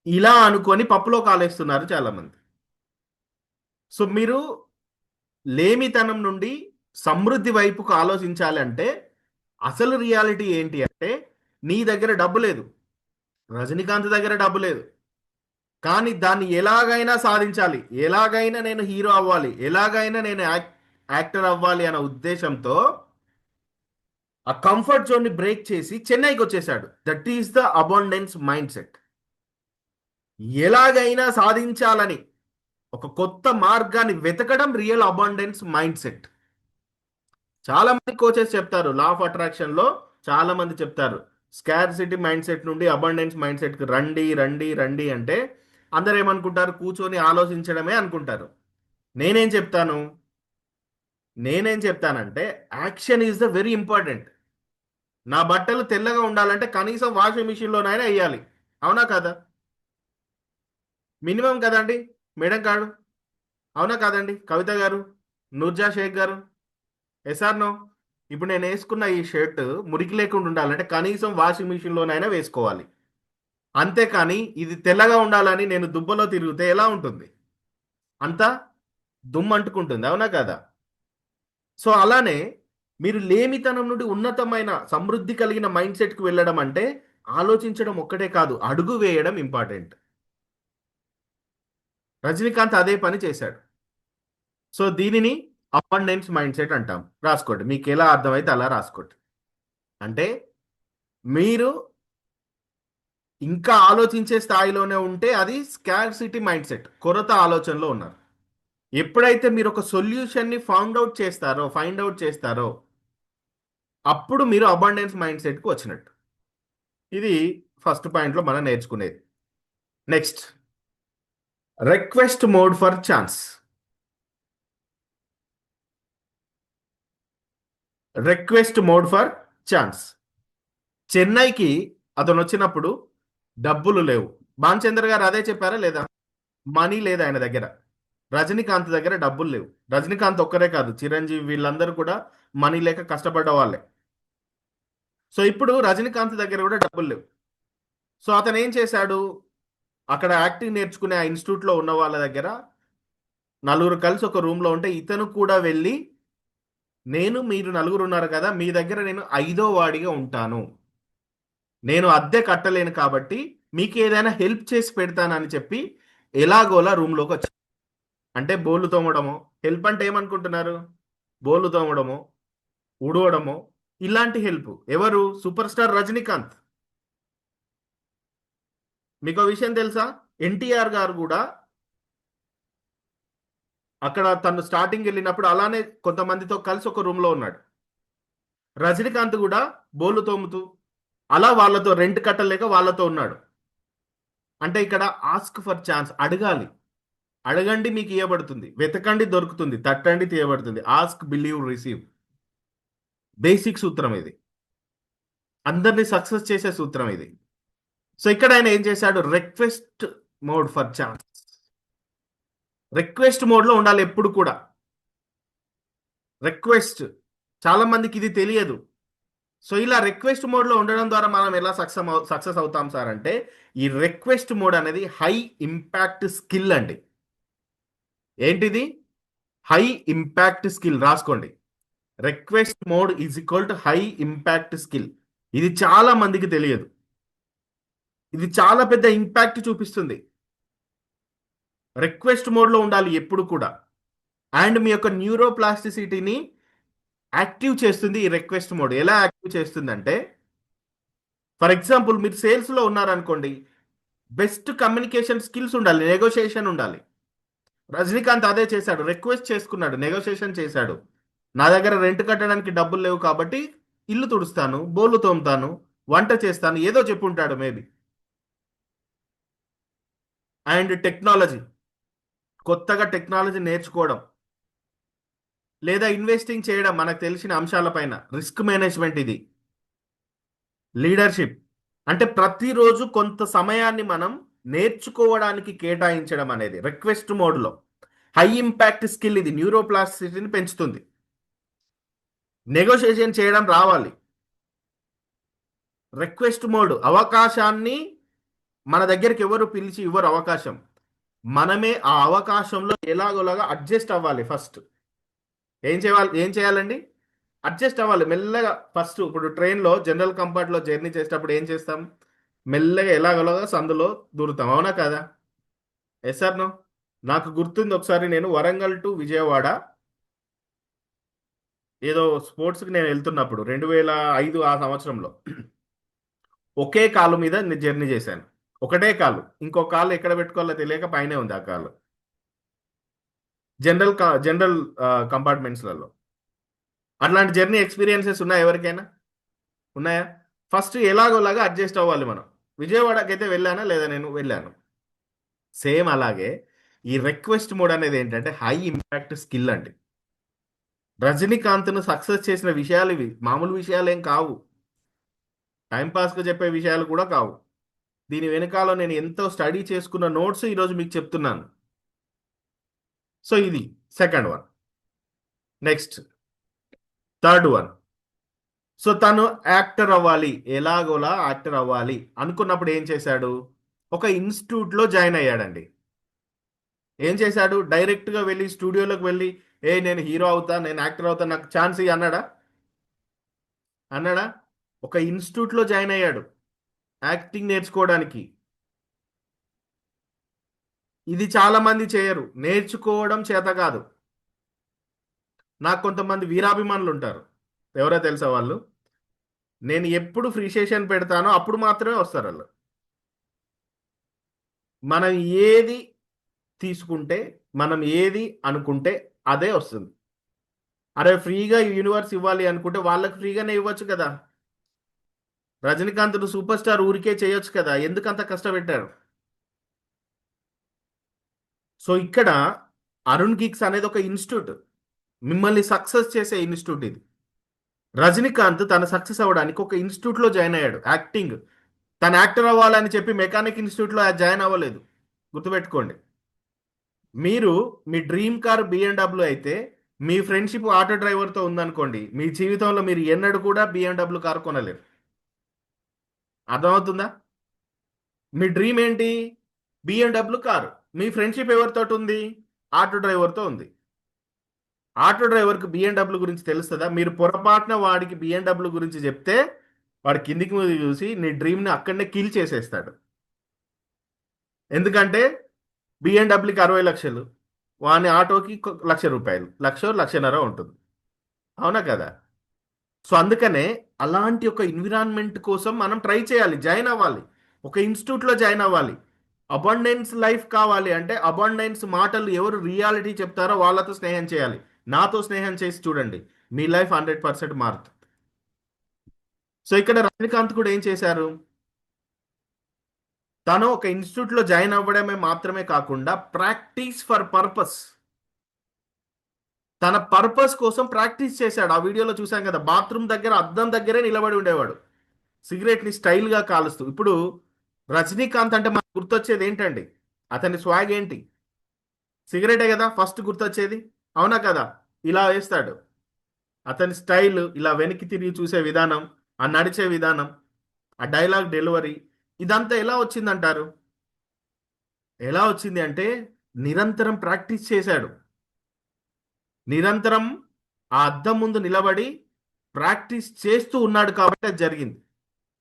ఇలా అనుకొని పప్పులో కాలేస్తున్నారు చాలా మంది. సో మీరు లేమితనం నుండి సమృద్ధి వైపుకు ఆలోచించాలి అంటే అసలు రియాలిటీ ఏంటి అంటే నీ దగ్గర డబ్బు లేదు, రజనీకాంత్ దగ్గర డబ్బు లేదు, కానీ దాన్ని ఎలాగైనా సాధించాలి, ఎలాగైనా నేను హీరో అవ్వాలి, ఎలాగైనా నేను యాక్టర్ అవ్వాలి అన్న ఉద్దేశంతో ఆ కంఫర్ట్ జోన్ని బ్రేక్ చేసి చెన్నైకి వచ్చేసాడు. That is the abundance mind set. ఎలాగైనా సాధించాలని ఒక కొత్త మార్గాన్ని వెతకడం రియల్ అబండెన్స్ మైండ్ సెట్. చాలా మంది కోచెస్ చెప్తారు, లా ఆఫ్ అట్రాక్షన్ లో చాలా మంది చెప్తారు స్కార్సిటీ మైండ్ సెట్ నుండి అబండెన్స్ మైండ్ సెట్ కి రండి రండి రండి అంటే అందరు ఏమనుకుంటారు? కూర్చొని ఆలోచించడమే అనుకుంటారు. నేనేం చెప్తాను నేనేం చెప్తానంటే action is the very important. నా బట్టలు తెల్లగా ఉండాలంటే కనీసం వాషింగ్ మిషన్లోనైనా వేయాలి, అవునా కదా? మినిమం కదండి మేడం గారు, అవునా కాదండి? కవిత గారు, నూర్జా షేక్ గారు, ఎస్ఆర్ నో? ఇప్పుడు నేను వేసుకున్న ఈ షర్ట్ మురికి లేకుండా ఉండాలంటే కనీసం వాషింగ్ మిషన్లోనైనా వేసుకోవాలి. అంతేకాని ఇది తెల్లగా ఉండాలని నేను దుబ్బలో తిరిగితే ఎలా ఉంటుంది? అంతా దుమ్ము అంటుకుంటుంది, అవునా కదా? సో అలానే మీరు లేమితనం నుండి ఉన్నతమైన సమృద్ధి కలిగిన మైండ్ సెట్కి వెళ్ళడం అంటే ఆలోచించడం ఒక్కటే కాదు, అడుగు వేయడం ఇంపార్టెంట్. రజనీకాంత్ అదే పని చేశాడు. సో దీనిని అబండెన్స్ మైండ్ సెట్ అంటాం. రాసుకోండి, మీకు ఎలా అర్థమైతే అలా రాసుకోండి. అంటే మీరు ఇంకా ఆలోచించే స్థాయిలోనే ఉంటే అది స్కార్సిటీ మైండ్ సెట్, కొరత ఆలోచనలో ఉన్నారు. ఎప్పుడైతే మీరు ఒక సొల్యూషన్ని ఫైండ్ అవుట్ చేస్తారో అప్పుడు మీరు అబండెన్స్ మైండ్ సెట్కి వచ్చినట్టు. ఇది ఫస్ట్ పాయింట్లో మనం నేర్చుకునేది. Next, request mode for chance. Request mode for chance. చెన్నైకి అతను వచ్చినప్పుడు డబ్బులు లేవు. భానుచంద్ర గారు అదే చెప్పారా లేదా? మనీ లేదు ఆయన దగ్గర. రజనీకాంత్ దగ్గర డబ్బులు లేవు. రజనీకాంత్ ఒక్కరే కాదు, చిరంజీవి వీళ్ళందరూ కూడా మనీ లేక కష్టపడ్డ వాళ్ళే. సో ఇప్పుడు రజనీకాంత్ దగ్గర కూడా డబ్బులు లేవు. సో అతను ఏం చేశాడు? అక్కడ యాక్టింగ్ నేర్చుకునే ఆ ఇన్స్టిట్యూట్లో ఉన్న వాళ్ళ దగ్గర నలుగురు కలిసి ఒక రూమ్లో ఉంటే ఇతను కూడా వెళ్ళి, మీరు నలుగురు ఉన్నారు కదా, మీ దగ్గర నేను 5వ వాడిగా ఉంటాను, నేను అద్దె కట్టలేను కాబట్టి మీకు ఏదైనా హెల్ప్ చేసి పెడతానని చెప్పి ఎలాగోలా రూమ్లోకి వచ్చి, అంటే బోళ్ళు తోమడమో, హెల్ప్ అంటే ఏమనుకుంటున్నారు? బోళ్ళు తోమడమో, ఉడవడమో, ఇలాంటి హెల్ప్. ఎవరు? Super star Rajinikanth. మీకు విషయం తెలుసా? ఎన్టీఆర్ గారు కూడా అక్కడ తను స్టార్టింగ్ వెళ్ళినప్పుడు అలానే కొంతమందితో కలిసి ఒక రూమ్లో ఉన్నాడు. రజనీకాంత్ కూడా బోళ్ళు తోముతూ అలా వాళ్ళతో రెంట్ కట్టలేక వాళ్ళతో ఉన్నాడు. అంటే ఇక్కడ ఆస్క్ ఫర్ ఛాన్స్, అడగాలి. అడగండి మీకు ఇవ్వబడుతుంది, వెతకండి దొరుకుతుంది, తట్టండి తీయబడుతుంది. Ask, believe, receive. బేసిక్ సూత్రం ఇది, అందరినీ సక్సెస్ చేసే సూత్రం ఇది. సో ఇక్కడ ఆయన ఏం చేశాడు? Request mode for chance. Request మోడ్లో ఉండాలి ఎప్పుడు కూడా. రిక్వెస్ట్, చాలా మందికి ఇది తెలియదు. సో ఇలా రిక్వెస్ట్ మోడ్లో ఉండడం ద్వారా మనం ఎలా సక్సెస్ అవుతాం సార్ అంటే, ఈ రిక్వెస్ట్ మోడ్ అనేది హై ఇంపాక్ట్ స్కిల్ అండి. ఏంటిది? High impact skill. రాసుకోండి, request mode is equal to high impact skill. ఇది చాలా మందికి తెలియదు. ఇది చాలా పెద్ద ఇంపాక్ట్ చూపిస్తుంది. రిక్వెస్ట్ మోడ్లో ఉండాలి ఎప్పుడు కూడా. అండ్ మీ యొక్క న్యూరోప్లాస్టిసిటీని యాక్టివ్ చేస్తుంది ఈ రిక్వెస్ట్ మోడ్. ఎలా యాక్టివ్ చేస్తుందంటే, ఫర్ ఎగ్జాంపుల్ మీరు సేల్స్లో ఉన్నారనుకోండి, బెస్ట్ కమ్యూనికేషన్ స్కిల్స్ ఉండాలి, నెగోషియేషన్ ఉండాలి. రజనీకాంత్ అదే చేశాడు, రిక్వెస్ట్ చేసుకున్నాడు, నెగోషియేషన్ చేశాడు. నా దగ్గర రెంట్ కట్టడానికి డబ్బులు లేవు కాబట్టి ఇల్లు తుడుస్తాను, బోళ్ళు తోముతాను, వంట చేస్తాను, ఏదో చెప్పుంటాడు మేబీ. అండ్ టెక్నాలజీ, కొత్తగా టెక్నాలజీ నేర్చుకోవడం లేదా ఇన్వెస్టింగ్ చేయడం మనకు తెలిసిన అంశాలపైన. రిస్క్ మేనేజ్మెంట్ ఇది. లీడర్షిప్ అంటే ప్రతిరోజు కొంత సమయాన్ని మనం నేర్చుకోవడానికి కేటాయించడం అనేది రిక్వెస్ట్ మోడ్లో హై ఇంపాక్ట్ స్కిల్. ఇది న్యూరోప్లాస్టిసిటీని పెంచుతుంది. నెగోషియేషన్ చేయడం రావాలి. రిక్వెస్ట్ మోడ్, అవకాశాన్ని మన దగ్గరికి ఎవరు పిలిచి ఇవ్వరు అవకాశం, మనమే ఆ అవకాశంలో ఎలాగోలాగా అడ్జస్ట్ అవ్వాలి. ఫస్ట్ ఏం చేయాలండి? అడ్జస్ట్ అవ్వాలి మెల్లగా. ఫస్ట్ ఇప్పుడు ట్రైన్లో జనరల్ కంపార్ట్లో జర్నీ చేసేటప్పుడు ఏం చేస్తాం? మెల్లగా ఎలాగోలాగా సందులో దూరుతాం, అవునా కదా? Yes sir no? నాకు గుర్తుంది, ఒకసారి నేను వరంగల్ టు విజయవాడ ఏదో స్పోర్ట్స్కి నేను వెళ్తున్నప్పుడు 2005 ఆ సంవత్సరంలో ఒకే కాలు మీద నేను జర్నీ చేశాను. ఒకటే కాలు, ఇంకో కాలు ఎక్కడ పెట్టుకోవాలో తెలియక పైనే ఉంది ఆ కాలు. జనరల్ కంపార్ట్మెంట్స్లలో అట్లాంటి జర్నీ ఎక్స్పీరియన్సెస్ ఉన్నాయా ఎవరికైనా? ఉన్నాయా? ఫస్ట్ ఎలాగోలాగా అడ్జస్ట్ అవ్వాలి మనం. విజయవాడకి అయితే వెళ్ళానా లేదా? నేను వెళ్ళాను. సేమ్ అలాగే ఈ రిక్వెస్ట్ మోడ్ అనేది ఏంటంటే హై ఇంపాక్ట్ స్కిల్ అండి. రజనీకాంత్ను సక్సెస్ చేసిన విషయాలు ఇవి, మామూలు విషయాలు ఏం కావు, టైంపాస్గా చెప్పే విషయాలు కూడా కావు. దీని వెనకాల నేను ఎంతో స్టడీ చేసుకున్న నోట్స్ ఈరోజు మీకు చెప్తున్నాను. సో ఇది second one. Next third one, so తను యాక్టర్ అవ్వాలి, ఎలాగోలా యాక్టర్ అవ్వాలి అనుకున్నప్పుడు ఏం చేశాడు? ఒక ఇన్స్టిట్యూట్లో జాయిన్ అయ్యాడండి. ఏం చేశాడు? డైరెక్ట్గా వెళ్ళి స్టూడియోలోకి వెళ్ళి, ఏ నేను హీరో అవుతా, నేను యాక్టర్ అవుతా, నాకు ఛాన్స్ ఇయ్యి అన్నాడా? అన్నాడా? ఒక ఇన్స్టిట్యూట్లో జాయిన్ అయ్యాడు యాక్టింగ్ నేర్చుకోవడానికి. ఇది చాలా మంది చేయరు, నేర్చుకోవడం చేత కాదు. నాకు కొంతమంది వీరాభిమానులు ఉంటారు. ఎవరో తెలుసా వాళ్ళు? నేను ఎప్పుడు ఫ్రీ సెషన్ పెడతానో అప్పుడు మాత్రమే వస్తారు వాళ్ళు. మనం ఏది తీసుకుంటే, మనం ఏది అనుకుంటే అదే వస్తుంది. అరే ఫ్రీగా యూనివర్స్ ఇవ్వాలి అనుకుంటే వాళ్ళకి ఫ్రీగానే ఇవ్వచ్చు కదా. రజనీకాంత్ సూపర్ స్టార్ ఊరికే చేయొచ్చు కదా, ఎందుకంత కష్టపెట్టారు? సో ఇక్కడ అరుణ్ గిగ్స్ అనేది ఒక ఇన్స్టిట్యూట్, మిమ్మల్ని సక్సెస్ చేసే ఇన్స్టిట్యూట్ ఇది. రజనీకాంత్ తన సక్సెస్ అవ్వడానికి ఒక ఇన్స్టిట్యూట్లో జాయిన్ అయ్యాడు యాక్టింగ్. తను యాక్టర్ అవ్వాలని చెప్పి మెకానిక్ ఇన్స్టిట్యూట్లో జాయిన్ అవ్వలేదు. గుర్తుపెట్టుకోండి. మీరు మీ డ్రీమ్ కార్ బిఎండబ్ల్యూ అయితే, మీ ఫ్రెండ్షిప్ ఆటో డ్రైవర్తో ఉందనుకోండి, మీ జీవితంలో మీరు ఎన్నడూ కూడా బిఎండబ్ల్యూ కార్ కొనలేరు. అర్థమవుతుందా? మీ డ్రీమ్ ఏంటి? BMW car. మీ ఫ్రెండ్షిప్ ఎవరితో ఉంది? ఆటో డ్రైవర్తో ఉంది. ఆటో డ్రైవర్కి బిఎండబ్ల్యూ గురించి తెలుస్తుందా? మీరు పొరపాటున వాడికి బిఎండబ్ల్యూ గురించి చెప్తే వాడు కిందికి మీద చూసి నీ డ్రీమ్ని అక్కడనే కిల్ చేసేస్తాడు. ఎందుకంటే బిఎండబ్ల్యూకి 60 లక్షలు, వాని ఆటోకి 1 లక్ష రూపాయలు, లక్షన్నర ఉంటుంది. అవునా కదా? సో అందుకనే అలాంటి ఒక ఎన్విరాన్మెంట్ కోసం మనం ట్రై చేయాలి, జాయిన్ అవ్వాలి, ఒక ఇన్స్టిట్యూట్లో జాయిన్ అవ్వాలి. అబండెన్స్ లైఫ్ కావాలి అంటే అబండెన్స్ మాటలు ఎవరు రియాలిటీ చెప్తారో వాళ్ళతో స్నేహం చేయాలి. నాతో స్నేహం చేసి చూడండి, మీ లైఫ్ 100% మారుతుంది. సో ఇక్కడ రజనీకాంత్ కూడా ఏం చేశారు? తను ఒక ఇన్స్టిట్యూట్లో జాయిన్ అవ్వడమే మాత్రమే కాకుండా ప్రాక్టీస్ ఫర్ పర్పస్, తన పర్పస్ కోసం ప్రాక్టీస్ చేశాడు. ఆ వీడియోలో చూసాం కదా, బాత్రూమ్ దగ్గర అద్దం దగ్గరే నిలబడి ఉండేవాడు సిగరెట్ని స్టైల్గా కాలుస్తూ. ఇప్పుడు రజనీకాంత్ అంటే మనకు గుర్తొచ్చేది ఏంటండి? అతని స్వాగ్ ఏంటి? సిగరెటే కదా ఫస్ట్ గుర్తొచ్చేది. అవునా కదా? ఇలా వేస్తాడు. అతని స్టైల్, ఇలా వెనక్కి తిరిగి చూసే విధానం, ఆ నడిచే విధానం, ఆ డైలాగ్ డెలివరీ, ఇదంతా ఎలా వచ్చిందంటారు? ఎలా వచ్చింది అంటే నిరంతరం ప్రాక్టీస్ చేశాడు. నిరంతరం ఆ అద్దం ముందు నిలబడి ప్రాక్టీస్ చేస్తూ ఉన్నాడు కాబట్టి అది జరిగింది.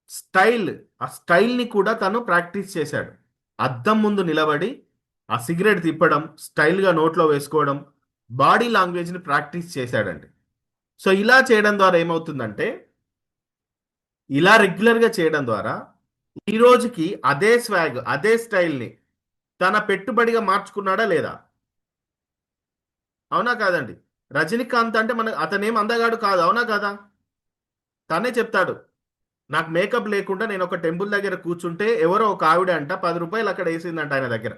స్టైల్, ఆ స్టైల్ని కూడా తను ప్రాక్టీస్ చేశాడు. అద్దం ముందు నిలబడి ఆ సిగరెట్ తిప్పడం, స్టైల్గా నోట్లో వేసుకోవడం, బాడీ లాంగ్వేజ్ని ప్రాక్టీస్ చేశాడండి. సో ఇలా చేయడం ద్వారా ఏమవుతుందంటే, ఇలా రెగ్యులర్గా చేయడం ద్వారా ఈ రోజుకి అదే స్వాగ్, అదే స్టైల్ని తన పెట్టుబడిగా మార్చుకున్నాడా లేదా? అవునా కాదండి? రజనీకాంత్ అంటే అతనేం అందగాడు కాదు, అవునా కదా? తనే చెప్తాడు, నాకు మేకప్ లేకుండా నేను ఒక టెంపుల్ దగ్గర కూర్చుంటే ఎవరో ఒక ఆవిడ అంట 10 రూపాయలు అక్కడ వేసిందంట ఆయన దగ్గర.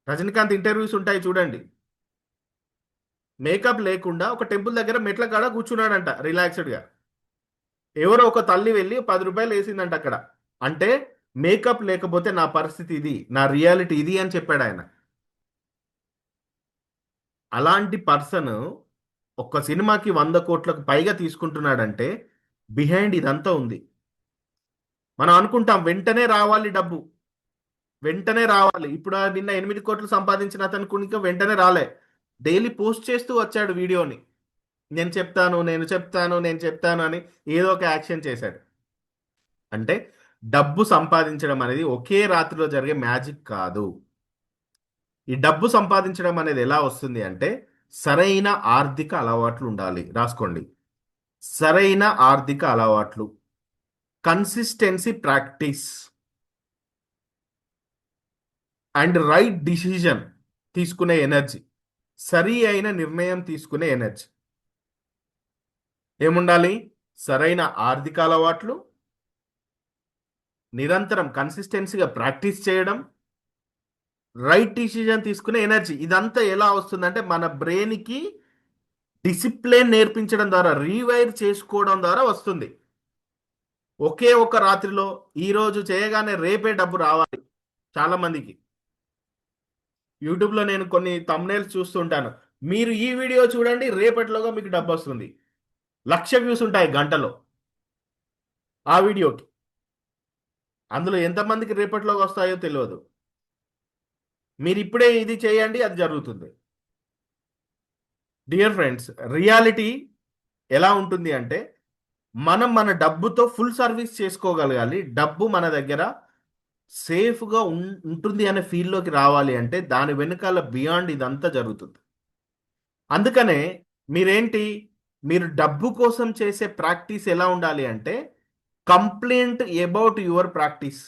రజనీకాంత్ ఇంటర్వ్యూస్ ఉంటాయి చూడండి. మేకప్ లేకుండా ఒక టెంపుల్ దగ్గర మెట్ల కాడ కూర్చున్నాడంట రిలాక్స్డ్గా. ఎవరో ఒక తల్లి వెళ్ళి 10 రూపాయలు వేసిందంట అక్కడ. అంటే మేకప్ లేకపోతే నా పరిస్థితి ఇది, నా రియాలిటీ ఇది అని చెప్పాడు ఆయన. అలాంటి పర్సన్ ఒక్క సినిమాకి 100 కోట్లకు పైగా తీసుకుంటున్నాడంటే బిహైండ్ ఇదంతా ఉంది. మనం అనుకుంటాం వెంటనే రావాలి డబ్బు, వెంటనే రావాలి. ఇప్పుడు నిన్న 8 కోట్లు సంపాదించిన అతనికి ఇంకా వెంటనే రాలే. డైలీ పోస్ట్ చేస్తూ వచ్చాడు వీడియోని. నేను చెప్తాను, నేను చెప్తాను, నేను చెప్తాను అని ఏదో ఒక యాక్షన్ చేశాడు. అంటే డబ్బు సంపాదించడం అనేది ఒకే రాత్రిలో జరిగే మ్యాజిక్ కాదు. ఈ డబ్బు సంపాదించడం అనేది ఎలా వస్తుంది అంటే సరైన ఆర్థిక అలవాట్లు ఉండాలి. రాసుకోండి. సరైన ఆర్థిక అలవాట్లు, consistency practice and right decision తీసుకునే ఎనర్జీ, సరి అయిన నిర్ణయం తీసుకునే ఎనర్జీ. ఏముండాలి? సరైన ఆర్థిక అలవాట్లు, నిరంతరం కన్సిస్టెన్సీగా ప్రాక్టీస్ చేయడం, రైట్ డిసిజన్ తీసుకునే ఎనర్జీ. ఇదంతా ఎలా వస్తుందంటే మన బ్రెయిన్కి డిసిప్లిన్ నేర్పించడం ద్వారా, రీవైర్ చేసుకోవడం ద్వారా వస్తుంది. ఒకే ఒక రాత్రిలో ఈరోజు చేయగానే రేపే డబ్బు రావాలి చాలా మందికి. యూట్యూబ్లో నేను కొన్ని తమ్నేల్స్ చూస్తుంటాను. మీరు ఈ వీడియో చూడండి, రేపటిలోగా మీకు డబ్బు వస్తుంది. 1,00,000 వ్యూస్ ఉంటాయి గంటలో ఆ వీడియోకి. అందులో ఎంతమందికి రేపటిలోకి వస్తాయో తెలియదు. మీరు ఇప్పుడే ఇది చేయండి, అది జరుగుతుంది. డియర్ ఫ్రెండ్స్, రియాలిటీ ఎలా ఉంటుంది అంటే మనం మన డబ్బుతో ఫుల్ సర్వీస్ చేసుకోగలగాలి. డబ్బు మన దగ్గర సేఫ్గా ఉంటుంది అనే ఫీల్లోకి రావాలి అంటే దాని వెనుకాల బియాండ్ ఇదంతా జరుగుతుంది. అందుకనే మీరేంటి, మీరు డబ్బు కోసం చేసే ప్రాక్టీస్ ఎలా ఉండాలి అంటే కంప్లైంట్ అబౌట్ యువర్ ప్రాక్టీస్.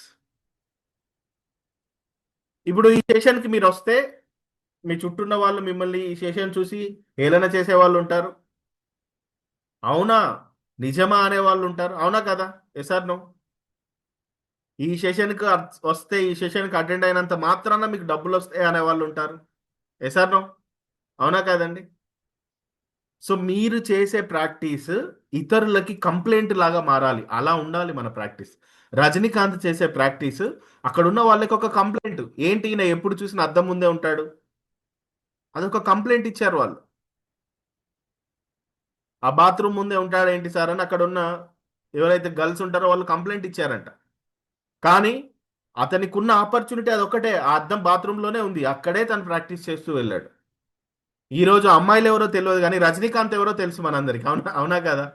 ఇప్పుడు ఈ సెషన్కి మీరు వస్తే మీ చుట్టూ ఉన్న వాళ్ళు మిమ్మల్ని ఈ సెషన్ చూసి హేళన చేసే వాళ్ళు ఉంటారు, అవునా నిజమా అనే వాళ్ళు ఉంటారు, అవునా కదా? Yes or no? ఈ సెషన్కి వస్తే ఈ సెషన్కి అటెండ్ అయినంత మాత్రాన మీకు డబ్బులు వస్తాయి అనే వాళ్ళు ఉంటారు, ఎస్ ఆర్ నో? అవునా కాదండి? సో మీరు చేసే ప్రాక్టీస్ ఇతరులకి కంప్లైంట్ లాగా మారాలి, అలా ఉండాలి మన ప్రాక్టీస్. రజనీకాంత్ చేసే ప్రాక్టీస్ అక్కడ ఉన్న వాళ్ళకి ఒక కంప్లైంట్, ఏంటి ఈయన ఎప్పుడు చూసిన అద్దం ముందే ఉంటాడు, అదొక కంప్లైంట్ ఇచ్చారు వాళ్ళు. ఆ బాత్రూమ్ ముందే ఉంటాడు ఏంటి సార్ అని అక్కడ ఉన్న ఎవరైతే గర్ల్స్ ఉంటారో వాళ్ళు కంప్లైంట్ ఇచ్చారంట. కానీ అతనికి ఉన్న ఆపర్చునిటీ అదొక్కటే, ఆ అద్దం బాత్రూంలోనే ఉంది, అక్కడే తను ప్రాక్టీస్ చేస్తూ వెళ్ళాడు. ఈ రోజు అమ్మాయిలు ఎవరో తెలియదు కానీ రజనీకాంత్ ఎవరో తెలుసు మనందరికి, అవునా అవునా కదా?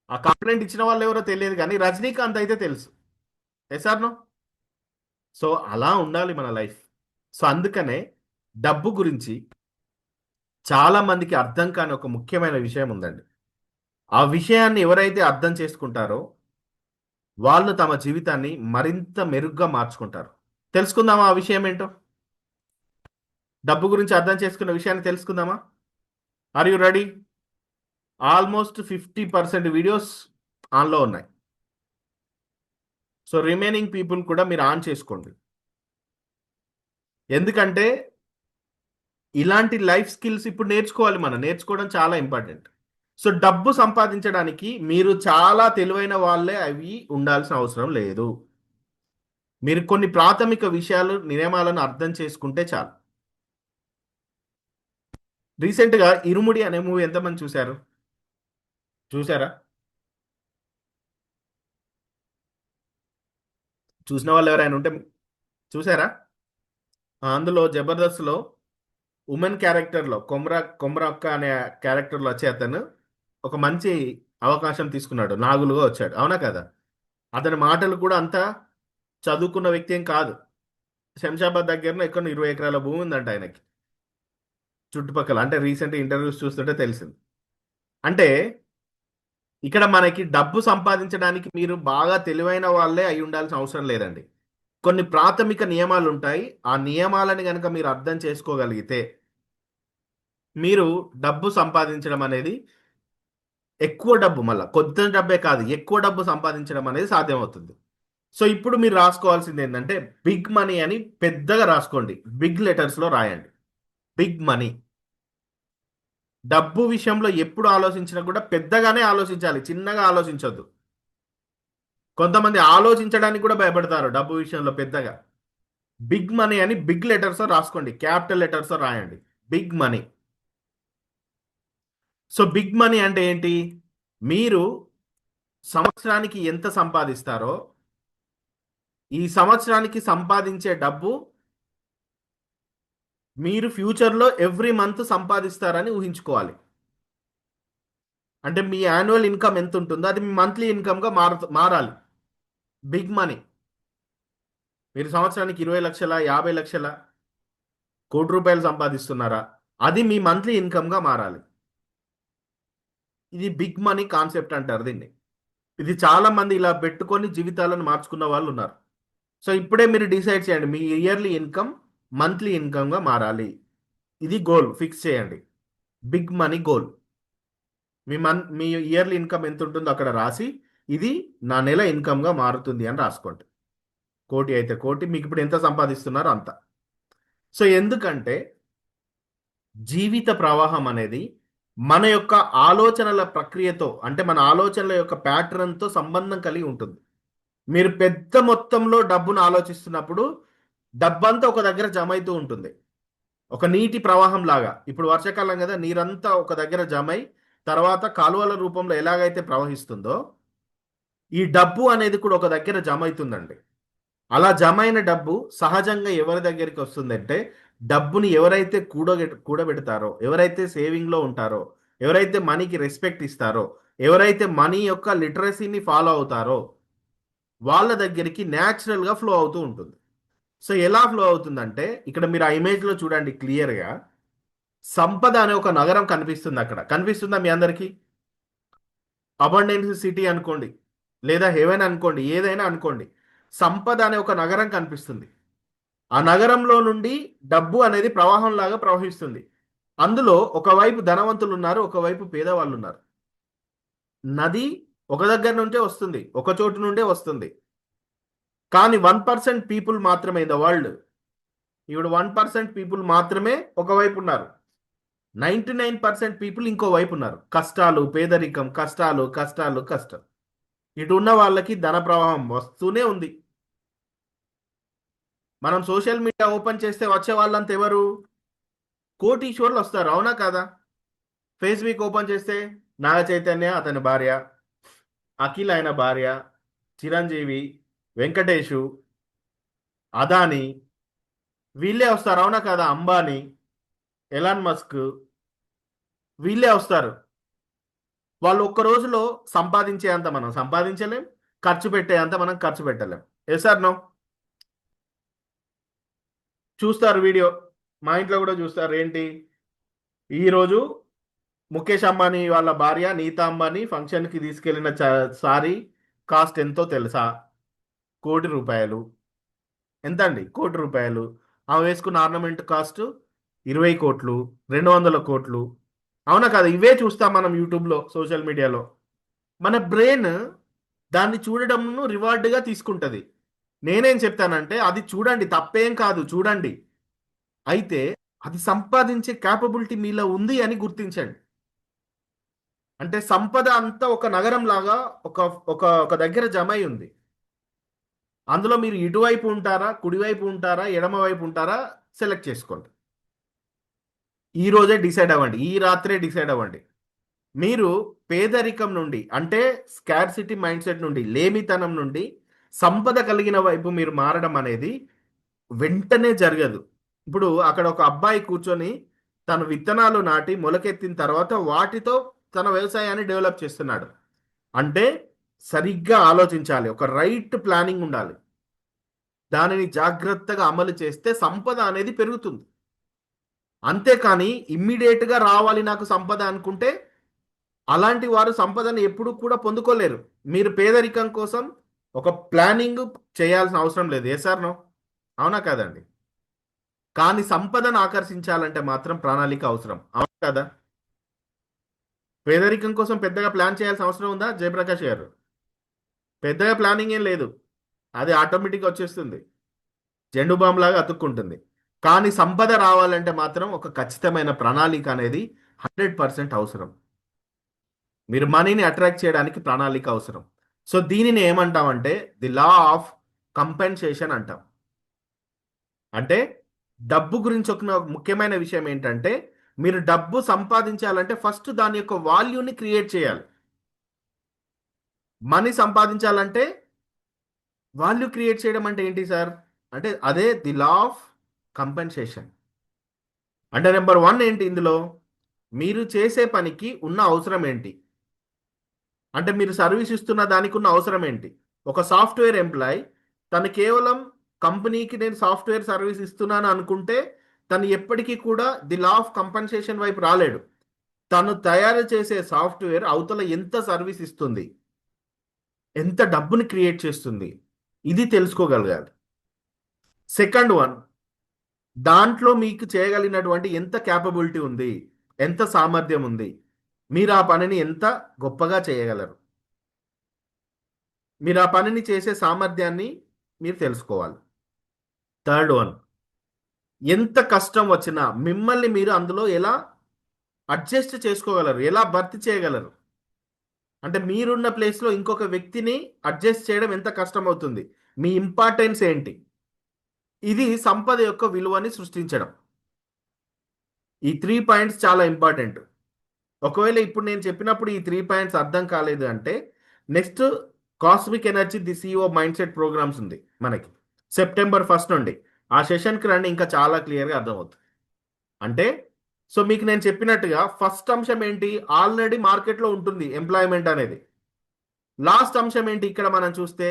ఆ కంప్లైంట్ ఇచ్చిన వాళ్ళు ఎవరో తెలియదు కానీ రజనీకాంత్ అయితే తెలుసు, ఎస్ ఆర్ నో? సో అలా ఉండాలి మన లైఫ్. సో అందుకనే డబ్బు గురించి చాలా మందికి అర్థం కాని ఒక ముఖ్యమైన విషయం ఉందండి. ఆ విషయాన్ని ఎవరైతే అర్థం చేసుకుంటారో వాళ్ళు తమ జీవితాన్ని మరింత మెరుగ్గా మార్చుకుంటారు. తెలుసుకుందామా ఆ విషయం ఏంటో? డబ్బు గురించి అర్థం చేసుకున్న విషయాన్ని తెలుసుకుందామా? Are you ready? Almost 50% videos ఆన్లో ఉన్నాయి. సో రిమైనింగ్ పీపుల్ కూడా మీరు ఆన్ చేసుకోండి. ఎందుకంటే ఇలాంటి లైఫ్ స్కిల్స్ ఇప్పుడు నేర్చుకోవాలి, మనం నేర్చుకోవడం చాలా ఇంపార్టెంట్. సో డబ్బు సంపాదించడానికి మీరు చాలా తెలివైన వాళ్ళే అవి ఉండాల్సిన అవసరం లేదు. మీరు కొన్ని ప్రాథమిక విషయాలు నియమాలను అర్థం చేసుకుంటే చాలు. రీసెంట్గా ఇరుముడి అనే మూవీ ఎంతమంది చూశారు? చూసారా? చూసిన వాళ్ళు ఎవరైనా ఉంటే చూసారా? అందులో జబర్దస్త్లో ఉమెన్ క్యారెక్టర్లో కొమ్రక్క అనే క్యారెక్టర్లో వచ్చే అతను ఒక మంచి అవకాశం తీసుకున్నాడు, నాగులుగా వచ్చాడు, అవునా కదా? అతని మాటలు కూడా అంత చదువుకున్న వ్యక్తి ఏం కాదు. శంషాబాద్ దగ్గరలో ఎక్కడ 20 ఎకరాల భూమి ఉందంట ఆయనకి చుట్టుపక్కల. అంటే రీసెంట్ ఇంటర్వ్యూస్ చూస్తుంటే తెలిసింది. అంటే ఇక్కడ మనకి డబ్బు సంపాదించడానికి మీరు బాగా తెలివైన వాళ్ళే అయి ఉండాల్సిన అవసరం లేదండి. కొన్ని ప్రాథమిక నియమాలు ఉంటాయి, ఆ నియమాలని కనుక మీరు అర్థం చేసుకోగలిగితే మీరు డబ్బు సంపాదించడం అనేది, ఎక్కువ డబ్బు, మళ్ళీ కొద్ది డబ్బే కాదు ఎక్కువ డబ్బు సంపాదించడం అనేది సాధ్యమవుతుంది. సో ఇప్పుడు మీరు రాసుకోవాల్సింది ఏంటంటే బిగ్ మనీ అని పెద్దగా రాసుకోండి, బిగ్ లెటర్స్లో రాయండి, బిగ్ మనీ. డబ్బు విషయంలో ఎప్పుడు ఆలోచించినా కూడా పెద్దగానే ఆలోచించాలి, చిన్నగా ఆలోచించొద్దు. కొంతమంది ఆలోచించడానికి కూడా భయపడతారు డబ్బు విషయంలో పెద్దగా. బిగ్ మనీ అని బిగ్ లెటర్స్తో రాసుకోండి, క్యాపిటల్ లెటర్స్తో రాయండి, big money. So big money అంటే ఏంటి? మీరు సంవత్సరానికి ఎంత సంపాదిస్తారో ఈ సంవత్సరానికి సంపాదించే డబ్బు మీరు ఫ్యూచర్లో ఎవ్రీ మంత్ సంపాదిస్తారని ఊహించుకోవాలి. అంటే మీ యాన్యువల్ ఇన్కమ్ ఎంత ఉంటుందో అది మీ మంత్లీ ఇన్కమ్గా మారాలి. Big money. మీరు సంవత్సరానికి 20 లక్షల 50 లక్షల కోటి రూపాయలు సంపాదిస్తున్నారా, అది మీ మంత్లీ ఇన్కమ్గా మారాలి. ఇది బిగ్ మనీ కాన్సెప్ట్ అంటారు దీన్ని. ఇది చాలా మంది ఇలా పెట్టుకొని జీవితాలను మార్చుకున్న వాళ్ళు ఉన్నారు. సో ఇప్పుడే మీరు డిసైడ్ చేయండి, మీ ఇయర్లీ ఇన్కమ్ మంత్లీ ఇన్కమ్గా మారాలి. ఇది గోల్ ఫిక్స్ చేయండి, బిగ్ మనీ గోల్. మీ ఇయర్లీ ఇన్కమ్ ఎంత ఉంటుందో అక్కడ రాసి ఇది నా నెల ఇన్కమ్గా మారుతుంది అని రాసుకోండి. కోటి అయితే కోటి, మీకు ఇప్పుడు ఎంత సంపాదిస్తున్నారో అంత. సో ఎందుకంటే జీవిత ప్రవాహం అనేది మన యొక్క ఆలోచనల ప్రక్రియతో, అంటే మన ఆలోచనల యొక్క ప్యాటర్న్తో సంబంధం కలిగి ఉంటుంది. మీరు పెద్ద మొత్తంలో డబ్బును ఆలోచిస్తున్నప్పుడు డబ్బంతా ఒక దగ్గర జమ అవుతూ ఉంటుంది, ఒక నీటి ప్రవాహం లాగా. ఇప్పుడు వర్షాకాలం కదా, నీరంతా ఒక దగ్గర జమై తర్వాత కాలువల రూపంలో ఎలాగైతే ప్రవహిస్తుందో ఈ డబ్బు అనేది కూడా ఒక దగ్గర జమ అవుతుందండి. అలా జమ అయిన డబ్బు సహజంగా ఎవరి దగ్గరికి వస్తుందంటే డబ్బుని ఎవరైతే కూడబెడతారో, ఎవరైతే సేవింగ్లో ఉంటారో, ఎవరైతే మనీకి రెస్పెక్ట్ ఇస్తారో, ఎవరైతే మనీ యొక్క లిటరసీని ఫాలో అవుతారో వాళ్ళ దగ్గరికి న్యాచురల్గా ఫ్లో అవుతూ ఉంటుంది. సో ఎలా ఫ్లో అవుతుందంటే ఇక్కడ మీరు ఆ ఇమేజ్లో చూడండి క్లియర్గా సంపద అనే ఒక నగరం కనిపిస్తుంది. అక్కడ కనిపిస్తుందా మీ అందరికీ? అబండెన్స్ సిటీ అనుకోండి, లేదా హెవెన్ అనుకోండి, ఏదైనా అనుకోండి, సంపద అనే ఒక నగరం కనిపిస్తుంది. ఆ నగరంలో నుండి డబ్బు అనేది ప్రవాహంలాగా ప్రవహిస్తుంది. అందులో ఒకవైపు ధనవంతులు ఉన్నారు, ఒకవైపు పేదవాళ్ళు ఉన్నారు. నది ఒక దగ్గర నుండే వస్తుంది, ఒక చోటు నుండే వస్తుంది. కానీ 1% పీపుల్ మాత్రమే ఇన్ ద వరల్డ్, ఇప్పుడు 1% పీపుల్ మాత్రమే ఒకవైపు ఉన్నారు. 99% పీపుల్ ఇంకో వైపు ఉన్నారు. కష్టాలు, పేదరికం, కష్టాలు కష్టాలు కష్టం. ఇటు ఉన్న వాళ్ళకి ధన ప్రవాహం వస్తూనే ఉంది. మనం సోషల్ మీడియా ఓపెన్ చేస్తే వచ్చే వాళ్ళంతా ఎవరు? కోటీశ్వర్లు వస్తారు, అవునా కాదా? ఫేస్బుక్ ఓపెన్ చేస్తే నాగ చైతన్య అతని భార్య, అఖిల్ ఆయన భార్య, చిరంజీవి, వెంకటేషు, అదాని, వీళ్ళే వస్తారు, అవునా కాదా? అంబానీ, ఎలాన్ మస్క్, వీళ్ళే వస్తారు. వాళ్ళు ఒక్క రోజులో సంపాదించే అంత మనం సంపాదించలేం, ఖర్చు పెట్టే అంత మనం ఖర్చు పెట్టలేం. Yes sir no? చూస్తారు వీడియో, మా ఇంట్లో కూడా చూస్తారు. ఏంటి ఈరోజు ముఖేష్ అంబానీ వాళ్ళ భార్య నీతా అంబానీ ఫంక్షన్కి తీసుకెళ్లిన సారీ కాస్ట్ ఎంతో తెలుసా? ₹1,00,00,000. ఎంత అండి? ₹1,00,00,000. ఆమె వేసుకున్న ఆర్నమెంట్ కాస్ట్ 20 కోట్లు, 200 కోట్లు. అవునా కదా? ఇవే చూస్తాం మనం యూట్యూబ్లో, సోషల్ మీడియాలో. మన బ్రెయిన్ దాన్ని చూడడంను రివార్డ్గా తీసుకుంటుంది. నేనేం చెప్తానంటే అది చూడండి, తప్పేం కాదు, చూడండి. అయితే అది సంపాదించే క్యాపబిలిటీ మీలో ఉంది అని గుర్తించండి. అంటే సంపద అంతా ఒక నగరం లాగా ఒక ఒక ఒక దగ్గర జమ అయి ఉంది. అందులో మీరు ఇటువైపు ఉంటారా, కుడివైపు ఉంటారా, ఎడమ వైపు ఉంటారా, సెలెక్ట్ చేసుకోండి. ఈ రోజే డిసైడ్ అవ్వండి, ఈ రాత్రే డిసైడ్ అవ్వండి. మీరు పేదరికం నుండి, అంటే స్కార్సిటీ మైండ్ సెట్ నుండి, లేమితనం నుండి సంపద కలిగిన వైపు మీరు మారడం అనేది వెంటనే జరగదు. ఇప్పుడు అక్కడ ఒక అబ్బాయి కూర్చొని తన విత్తనాలు నాటి మొలకెత్తిన తర్వాత వాటితో తన వ్యవసాయాన్ని డెవలప్ చేస్తున్నాడు. అంటే సరిగ్గా ఆలోచించాలి, ఒక రైట్ ప్లానింగ్ ఉండాలి. దానిని జాగ్రత్తగా అమలు చేస్తే సంపద అనేది పెరుగుతుంది. అంతేకాని ఇమ్మీడియట్గా రావాలి నాకు సంపద అనుకుంటే అలాంటి వారు సంపదను ఎప్పుడు కూడా పొందుకోలేరు. మీరు పేదరికం కోసం ఒక ప్లానింగ్ చేయాల్సిన అవసరం లేదు. ఏ సార్ నో? అవునా కదండి? కానీ సంపదను ఆకర్షించాలంటే మాత్రం ప్రణాళిక అవసరం, అవునా కదా? పేదరికం కోసం పెద్దగా ప్లాన్ చేయాల్సిన అవసరం ఉందా జయప్రకాష్ గారు? పెద్దగా ప్లానింగ్ ఏం లేదు, అది ఆటోమేటిక్గా వచ్చేస్తుంది, జెండు బాంబు లాగా అతుక్కుంటుంది. కానీ సంపద రావాలంటే మాత్రం ఒక ఖచ్చితమైన ప్రణాళిక అనేది 100% అవసరం. మీరు మనీని అట్రాక్ట్ చేయడానికి ప్రణాళిక అవసరం. సో దీనిని ఏమంటామంటే ది లా ఆఫ్ కంపెన్సేషన్ అంటాం. అంటే డబ్బు గురించి ఒక ముఖ్యమైన విషయం ఏంటంటే మీరు డబ్బు సంపాదించాలంటే ఫస్ట్ దాని యొక్క వాల్యూని క్రియేట్ చేయాలి. మనీ సంపాదించాలంటే వాల్యూ క్రియేట్ చేయడం అంటే ఏంటి సార్? అంటే అదే ది లా ఆఫ్ కంపెన్సేషన్. అంటే నెంబర్ 1 ఏంటి ఇందులో? మీరు చేసే పనికి ఉన్న అవసరం ఏంటి? అంటే మీరు సర్వీస్ ఇస్తున్న దానికి ఉన్న అవసరం ఏంటి? ఒక సాఫ్ట్వేర్ ఎంప్లాయ్ తను కేవలం కంపెనీకి నేను సాఫ్ట్వేర్ సర్వీస్ ఇస్తున్నాను అనుకుంటే తను ఎప్పటికీ కూడా ది లా ఆఫ్ కంపెన్సేషన్ వైపు రాలేడు. తను తయారు చేసే సాఫ్ట్వేర్ అవతల ఎంత సర్వీస్ ఇస్తుంది, ఎంత డబ్బుని క్రియేట్ చేస్తుంది, ఇది తెలుసుకోగలగాలి. సెకండ్ వన్, దాంట్లో మీకు చేయగలిగినటువంటి ఎంత క్యాపబిలిటీ ఉంది, ఎంత సామర్థ్యం ఉంది, మీరు ఆ పనిని ఎంత గొప్పగా చేయగలరు, మీరు ఆ పనిని చేసే సామర్థ్యాన్ని మీరు తెలుసుకోవాలి. థర్డ్ వన్, ఎంత కష్టం వచ్చినా మిమ్మల్ని మీరు అందులో ఎలా అడ్జస్ట్ చేసుకోగలరు, ఎలా భర్తీ చేయగలరు. అంటే మీరున్న ప్లేస్లో ఇంకొక వ్యక్తిని అడ్జస్ట్ చేయడం ఎంత కష్టం అవుతుంది, మీ ఇంపార్టెన్స్ ఏంటి, ఇది సంపద యొక్క విలువని సృష్టించడం. ఈ 3 పాయింట్స్ చాలా ఇంపార్టెంట్. ఒకవేళ ఇప్పుడు నేను చెప్పినప్పుడు ఈ 3 పాయింట్స్ అర్థం కాలేదు అంటే next cosmic energy the CEO mind set programs ఉంది మనకి సెప్టెంబర్ 1 నుండి. ఆ సెషన్కి రండి, ఇంకా చాలా క్లియర్గా అర్థమవుతుంది. అంటే సో మీకు నేను చెప్పినట్టుగా ఫస్ట్ అంశం ఏంటి, ఆల్రెడీ మార్కెట్లో ఉంటుంది ఎంప్లాయ్మెంట్ అనేది. లాస్ట్ అంశం ఏంటి ఇక్కడ మనం చూస్తే,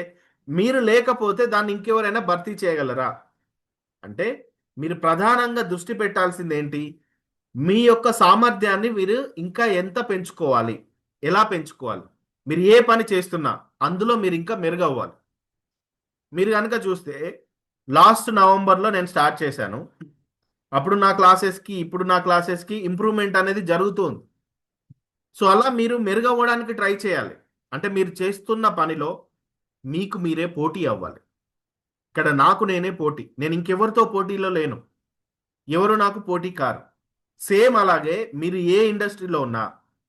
మీరు లేకపోతే దాన్ని ఇంకెవరైనా భర్తీ చేయగలరా. అంటే మీరు ప్రధానంగా దృష్టి పెట్టాల్సింది ఏంటి, మీ యొక్క సామర్థ్యాన్ని మీరు ఇంకా ఎంత పెంచుకోవాలి, ఎలా పెంచుకోవాలి. మీరు ఏ పని చేస్తున్నా అందులో మీరు ఇంకా మెరుగవ్వాలి. మీరు కనుక చూస్తే లాస్ట్ నవంబర్లో నేను స్టార్ట్ చేశాను. అప్పుడు నా క్లాసెస్కి ఇప్పుడు నా క్లాసెస్కి ఇంప్రూవ్మెంట్ అనేది జరుగుతుంది. సో అలా మీరు మెరుగవ్వడానికి ట్రై చేయాలి. అంటే మీరు చేస్తున్న పనిలో మీకు మీరే పోటీ అవ్వాలి. ఇక్కడ నాకు నేనే పోటీ, నేను ఇంకెవరితో పోటీలో లేను, ఎవరు నాకు పోటీ కారు. సేమ్ అలాగే మీరు ఏ ఇండస్ట్రీలో ఉన్నా,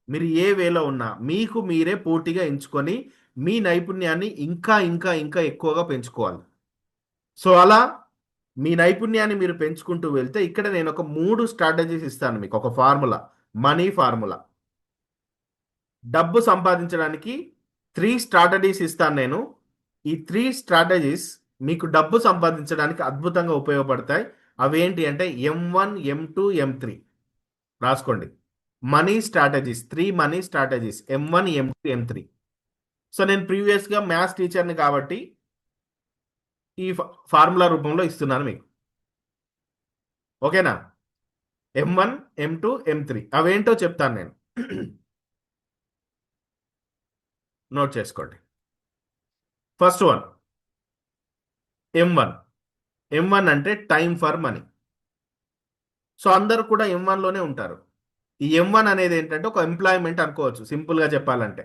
మీరు ఏ వేలో ఉన్నా మీకు మీరే పోటీగా ఎంచుకొని మీ నైపుణ్యాన్ని ఇంకా ఇంకా ఇంకా ఎక్కువగా పెంచుకోవాలి. సో అలా మీ నైపుణ్యాన్ని మీరు పెంచుకుంటూ వెళ్తే ఇక్కడ నేను ఒక 3 స్ట్రాటజీస్ ఇస్తాను మీకు, ఒక ఫార్ములా, మనీ ఫార్ములా. డబ్బు సంపాదించడానికి 3 స్ట్రాటజీస్ ఇస్తాను నేను. ఈ 3 స్ట్రాటజీస్ మీకు డబ్బు సంపాదించడానికి అద్భుతంగా ఉపయోగపడతాయి. అవేంటి అంటే M1 M2 M3 రాసుకోండి. Money strategies, 3 money strategies M1 M2 M3. So నేను ప్రీవియస్గా మ్యాథ్స్ టీచర్ని కాబట్టి ఈ ఫార్ములా రూపంలో ఇస్తున్నాను మీకు. ఓకేనా. M1 M2 M3 అవేంటో చెప్తాను నేను. నోట్ చేసుకోండి. First one M1. M1 అంటే టైం ఫర్ మనీ. సో అందరూ కూడా M1లోనే ఉంటారు. ఈ M1 అనేది ఏంటంటే ఒక ఎంప్లాయ్మెంట్ అనుకోవచ్చు సింపుల్గా చెప్పాలంటే.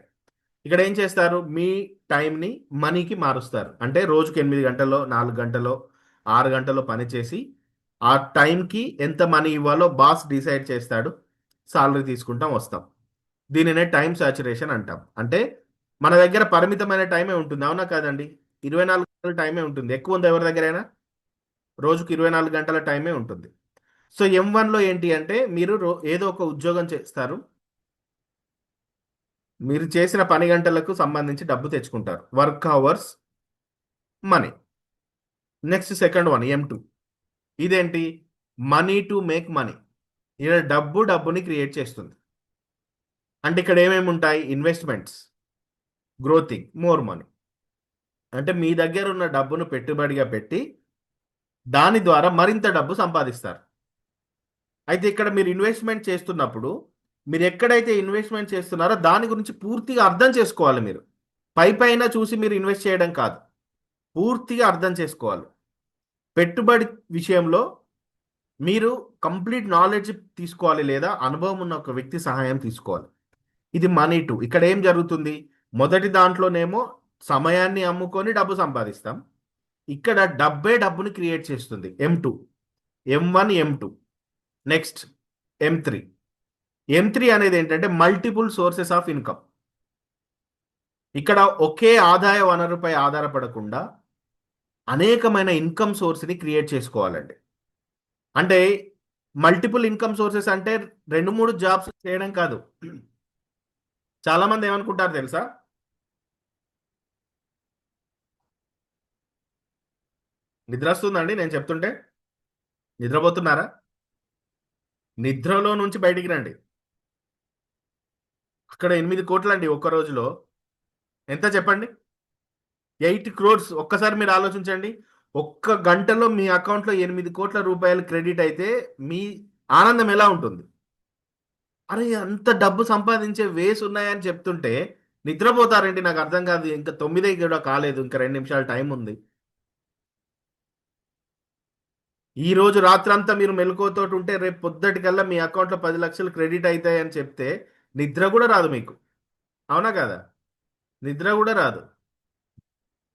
ఇక్కడ ఏం చేస్తారు, మీ టైంని మనీకి మారుస్తారు. అంటే రోజుకి 8 గంటలో 4 గంటలో 6 గంటలో పనిచేసి ఆ టైంకి ఎంత మనీ ఇవ్వాలో బాస్ డిసైడ్ చేస్తాడు, సాలరీ తీసుకుంటాం వస్తాం. దీనినే టైం సాచురేషన్ అంటాం. అంటే మన దగ్గర పరిమితమైన టైమే ఉంటుంది, అవునా కాదండి. 24 గంటల టైమే ఉంటుంది. ఎక్కువ ఉంది ఎవరి దగ్గరైనా, రోజుకి 24 గంటల టైమే ఉంటుంది. సో M1లో ఏంటి అంటే మీరు ఏదో ఒక ఉద్యోగం చేస్తారు, మీరు చేసిన పని గంటలకు సంబంధించి డబ్బు తెచ్చుకుంటారు, work hours money. Next second one M2. ఇదేంటి, మనీ టు మేక్ మనీ. ఇలా డబ్బుని క్రియేట్ చేస్తుంది. అంటే ఇక్కడ ఏమేమి ఉంటాయి, ఇన్వెస్ట్మెంట్స్, గ్రోతింగ్, మోర్ మనీ. అంటే మీ దగ్గర ఉన్న డబ్బును పెట్టుబడిగా పెట్టి దాని ద్వారా మరింత డబ్బు సంపాదిస్తారు. అయితే ఇక్కడ మీరు ఇన్వెస్ట్మెంట్ చేస్తున్నప్పుడు మీరు ఎక్కడైతే ఇన్వెస్ట్మెంట్ చేస్తున్నారో దాని గురించి పూర్తిగా అర్థం చేసుకోవాలి. మీరు పైన చూసి మీరు ఇన్వెస్ట్ చేయడం కాదు, పూర్తిగా అర్థం చేసుకోవాలి. పెట్టుబడి విషయంలో మీరు కంప్లీట్ నాలెడ్జ్ తీసుకోవాలి, లేదా అనుభవం ఉన్న ఒక వ్యక్తి సహాయం తీసుకోవాలి. ఇది మనీ టు. ఇక్కడ ఏం జరుగుతుంది, మొదటి దాంట్లోనేమో సమయాన్ని అమ్ముకొని డబ్బు సంపాదిస్తాం, ఇక్కడ డబ్బుని క్రియేట్ చేస్తుంది M2. M1 M2. Next M3. M3 అనేది ఏంటంటే మల్టిపుల్ సోర్సెస్ ఆఫ్ ఇన్కమ్. ఇక్కడ ఒకే ఆదాయ వనరుపై ఆధారపడకుండా అనేకమైన ఇన్కమ్ సోర్స్ని క్రియేట్ చేసుకోవాలండి. అంటే మల్టిపుల్ ఇన్కమ్ సోర్సెస్ అంటే 2-3 జాబ్స్ చేయడం కాదు. చాలామంది ఏమనుకుంటారు తెలుసా, నిద్ర వస్తుందండి నేను చెప్తుంటే, నిద్రపోతున్నారా, నిద్రలో నుంచి బయటికి రండి. అక్కడ 8 కోట్లండి ఒక్క రోజులో. ఎంత చెప్పండి, 8 crores. ఒక్కసారి మీరు ఆలోచించండి, ఒక్క గంటలో మీ అకౌంట్లో 8 కోట్ల రూపాయలు క్రెడిట్ అయితే మీ ఆనందం ఎలా ఉంటుంది. అరే అంత డబ్బు సంపాదించే వేస్ ఉన్నాయని చెప్తుంటే నిద్రపోతారేంటి, నాకు అర్థం కాదు. ఇంకా 9 కూడా కాలేదు, ఇంకా 2 నిమిషాలు టైం ఉంది. ఈ రోజు రాత్రంతా మీరు మెలకువతోటి ఉంటే రేపు పొద్దుటికల్లా మీ అకౌంట్లో 10 లక్షలు క్రెడిట్ అవుతాయి అని చెప్తే నిద్ర కూడా రాదు మీకు, అవునా కదా. నిద్ర కూడా రాదు.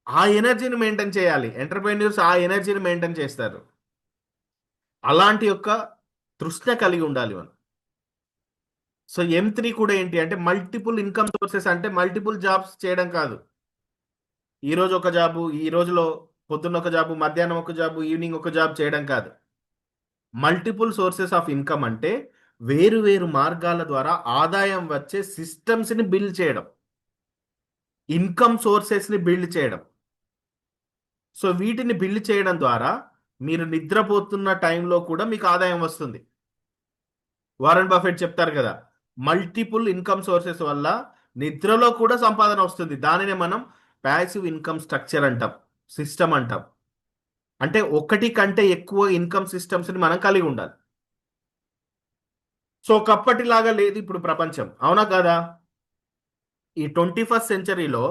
ఆ ఎనర్జీని మెయింటైన్ చేయాలి. ఎంటర్‌ప్రెన్యూర్స్ ఆ ఎనర్జీని మెయింటైన్ చేస్తారు. అలాంటి యొక్క తృష్ణ కలిగి ఉండాలి మనం. సో M3 కూడా ఏంటి అంటే మల్టిపుల్ ఇన్కమ్ సోర్సెస్. అంటే మల్టిపుల్ జాబ్స్ చేయడం కాదు, ఈ రోజు ఒక జాబు, ఈ రోజులో పొద్దున్న ఒక జాబు, మధ్యాహ్నం ఒక జాబు, ఈవినింగ్ ఒక జాబ్ చేయడం కాదు. మల్టిపుల్ సోర్సెస్ ఆఫ్ ఇన్కమ్ అంటే వేరు వేరు మార్గాల ద్వారా ఆదాయం వచ్చే సిస్టమ్స్ని బిల్డ్ చేయడం, ఇన్కమ్ సోర్సెస్ని బిల్డ్ చేయడం. సో వీటిని బిల్డ్ చేయడం ద్వారా మీరు నిద్రపోతున్న టైంలో కూడా మీకు ఆదాయం వస్తుంది. వారెన్ బఫెట్ చెప్తారు కదా, మల్టిపుల్ ఇన్కమ్ సోర్సెస్ వల్ల నిద్రలో కూడా సంపాదన వస్తుంది. దానినే మనం ప్యాసివ్ ఇన్కమ్ స్ట్రక్చర్ అంటాం, సిస్టమ్ అంటాం. అంటే ఒకటి కంటే ఎక్కువ ఇన్కమ్ సిస్టమ్స్ని మనం కలిగి ఉండాలి. సో ఒకప్పటిలాగా లేదు ఇప్పుడు ప్రపంచం, అవునా కదా? ఈ 21st సెంచరీలో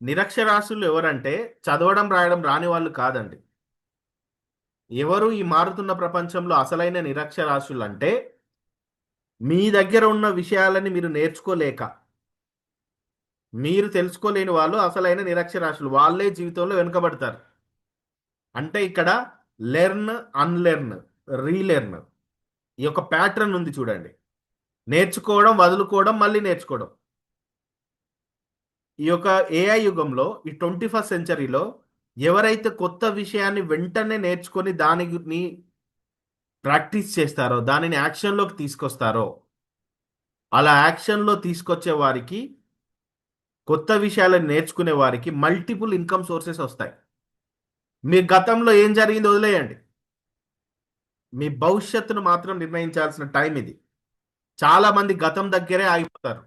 నిరక్షరాస్యులు ఎవరంటే చదవడం రాయడం రాని వాళ్ళు కాదండి. ఎవరు ఈ మారుతున్న ప్రపంచంలో అసలైన నిరక్షరాస్యులు అంటే మీ దగ్గర ఉన్న విషయాలని మీరు నేర్చుకోలేక, మీరు తెలుసుకోలేని వాళ్ళు అసలైన నిరక్షరాస్యులు. వాళ్ళే జీవితంలో వెనుకబడతారు. అంటే ఇక్కడ లెర్న్, అన్లెర్న్, రీలెర్న్, ఈ యొక్క ప్యాటర్న్ ఉంది చూడండి. నేర్చుకోవడం, వదులుకోవడం, మళ్ళీ నేర్చుకోవడం. ఈ యొక్క ఏఐ యుగంలో, ఈ 21st సెంచరీలో ఎవరైతే కొత్త విషయాన్ని వెంటనే నేర్చుకొని దానిని ప్రాక్టీస్ చేస్తారో, దానిని యాక్షన్లోకి తీసుకొస్తారో, అలా యాక్షన్లో తీసుకొచ్చే వారికి, కొత్త విషయాలను నేర్చుకునే వారికి మల్టిపుల్ ఇన్కమ్ సోర్సెస్ వస్తాయి. మీ గతంలో ఏం జరిగిందో వదిలేయండి, మీ భవిష్యత్తును మాత్రం నిర్ణయించాల్సిన టైం ఇది. చాలా మంది గతం దగ్గరే ఆగిపోతారు,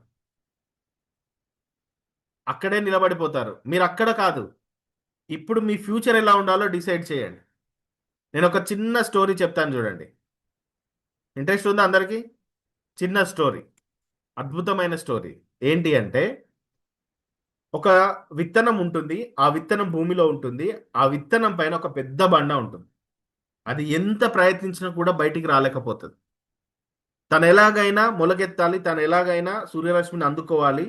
అక్కడే నిలబడిపోతారు. మీరు అక్కడ కాదు, ఇప్పుడు మీ ఫ్యూచర్ ఎలా ఉండాలో డిసైడ్ చేయండి. నేను ఒక చిన్న స్టోరీ చెప్తాను చూడండి. ఇంట్రెస్ట్ ఉందా అందరికీ? చిన్న స్టోరీ, అద్భుతమైన స్టోరీ. ఏంటి అంటే, ఒక విత్తనం ఉంటుంది, ఆ విత్తనం భూమిలో ఉంటుంది. ఆ విత్తనం పైన ఒక పెద్ద బండ ఉంటుంది. అది ఎంత ప్రయత్నించినా కూడా బయటికి రాలేకపోతుంది. తను ఎలాగైనా మొలకెత్తాలి, తను ఎలాగైనా సూర్యరశ్మిని అందుకోవాలి,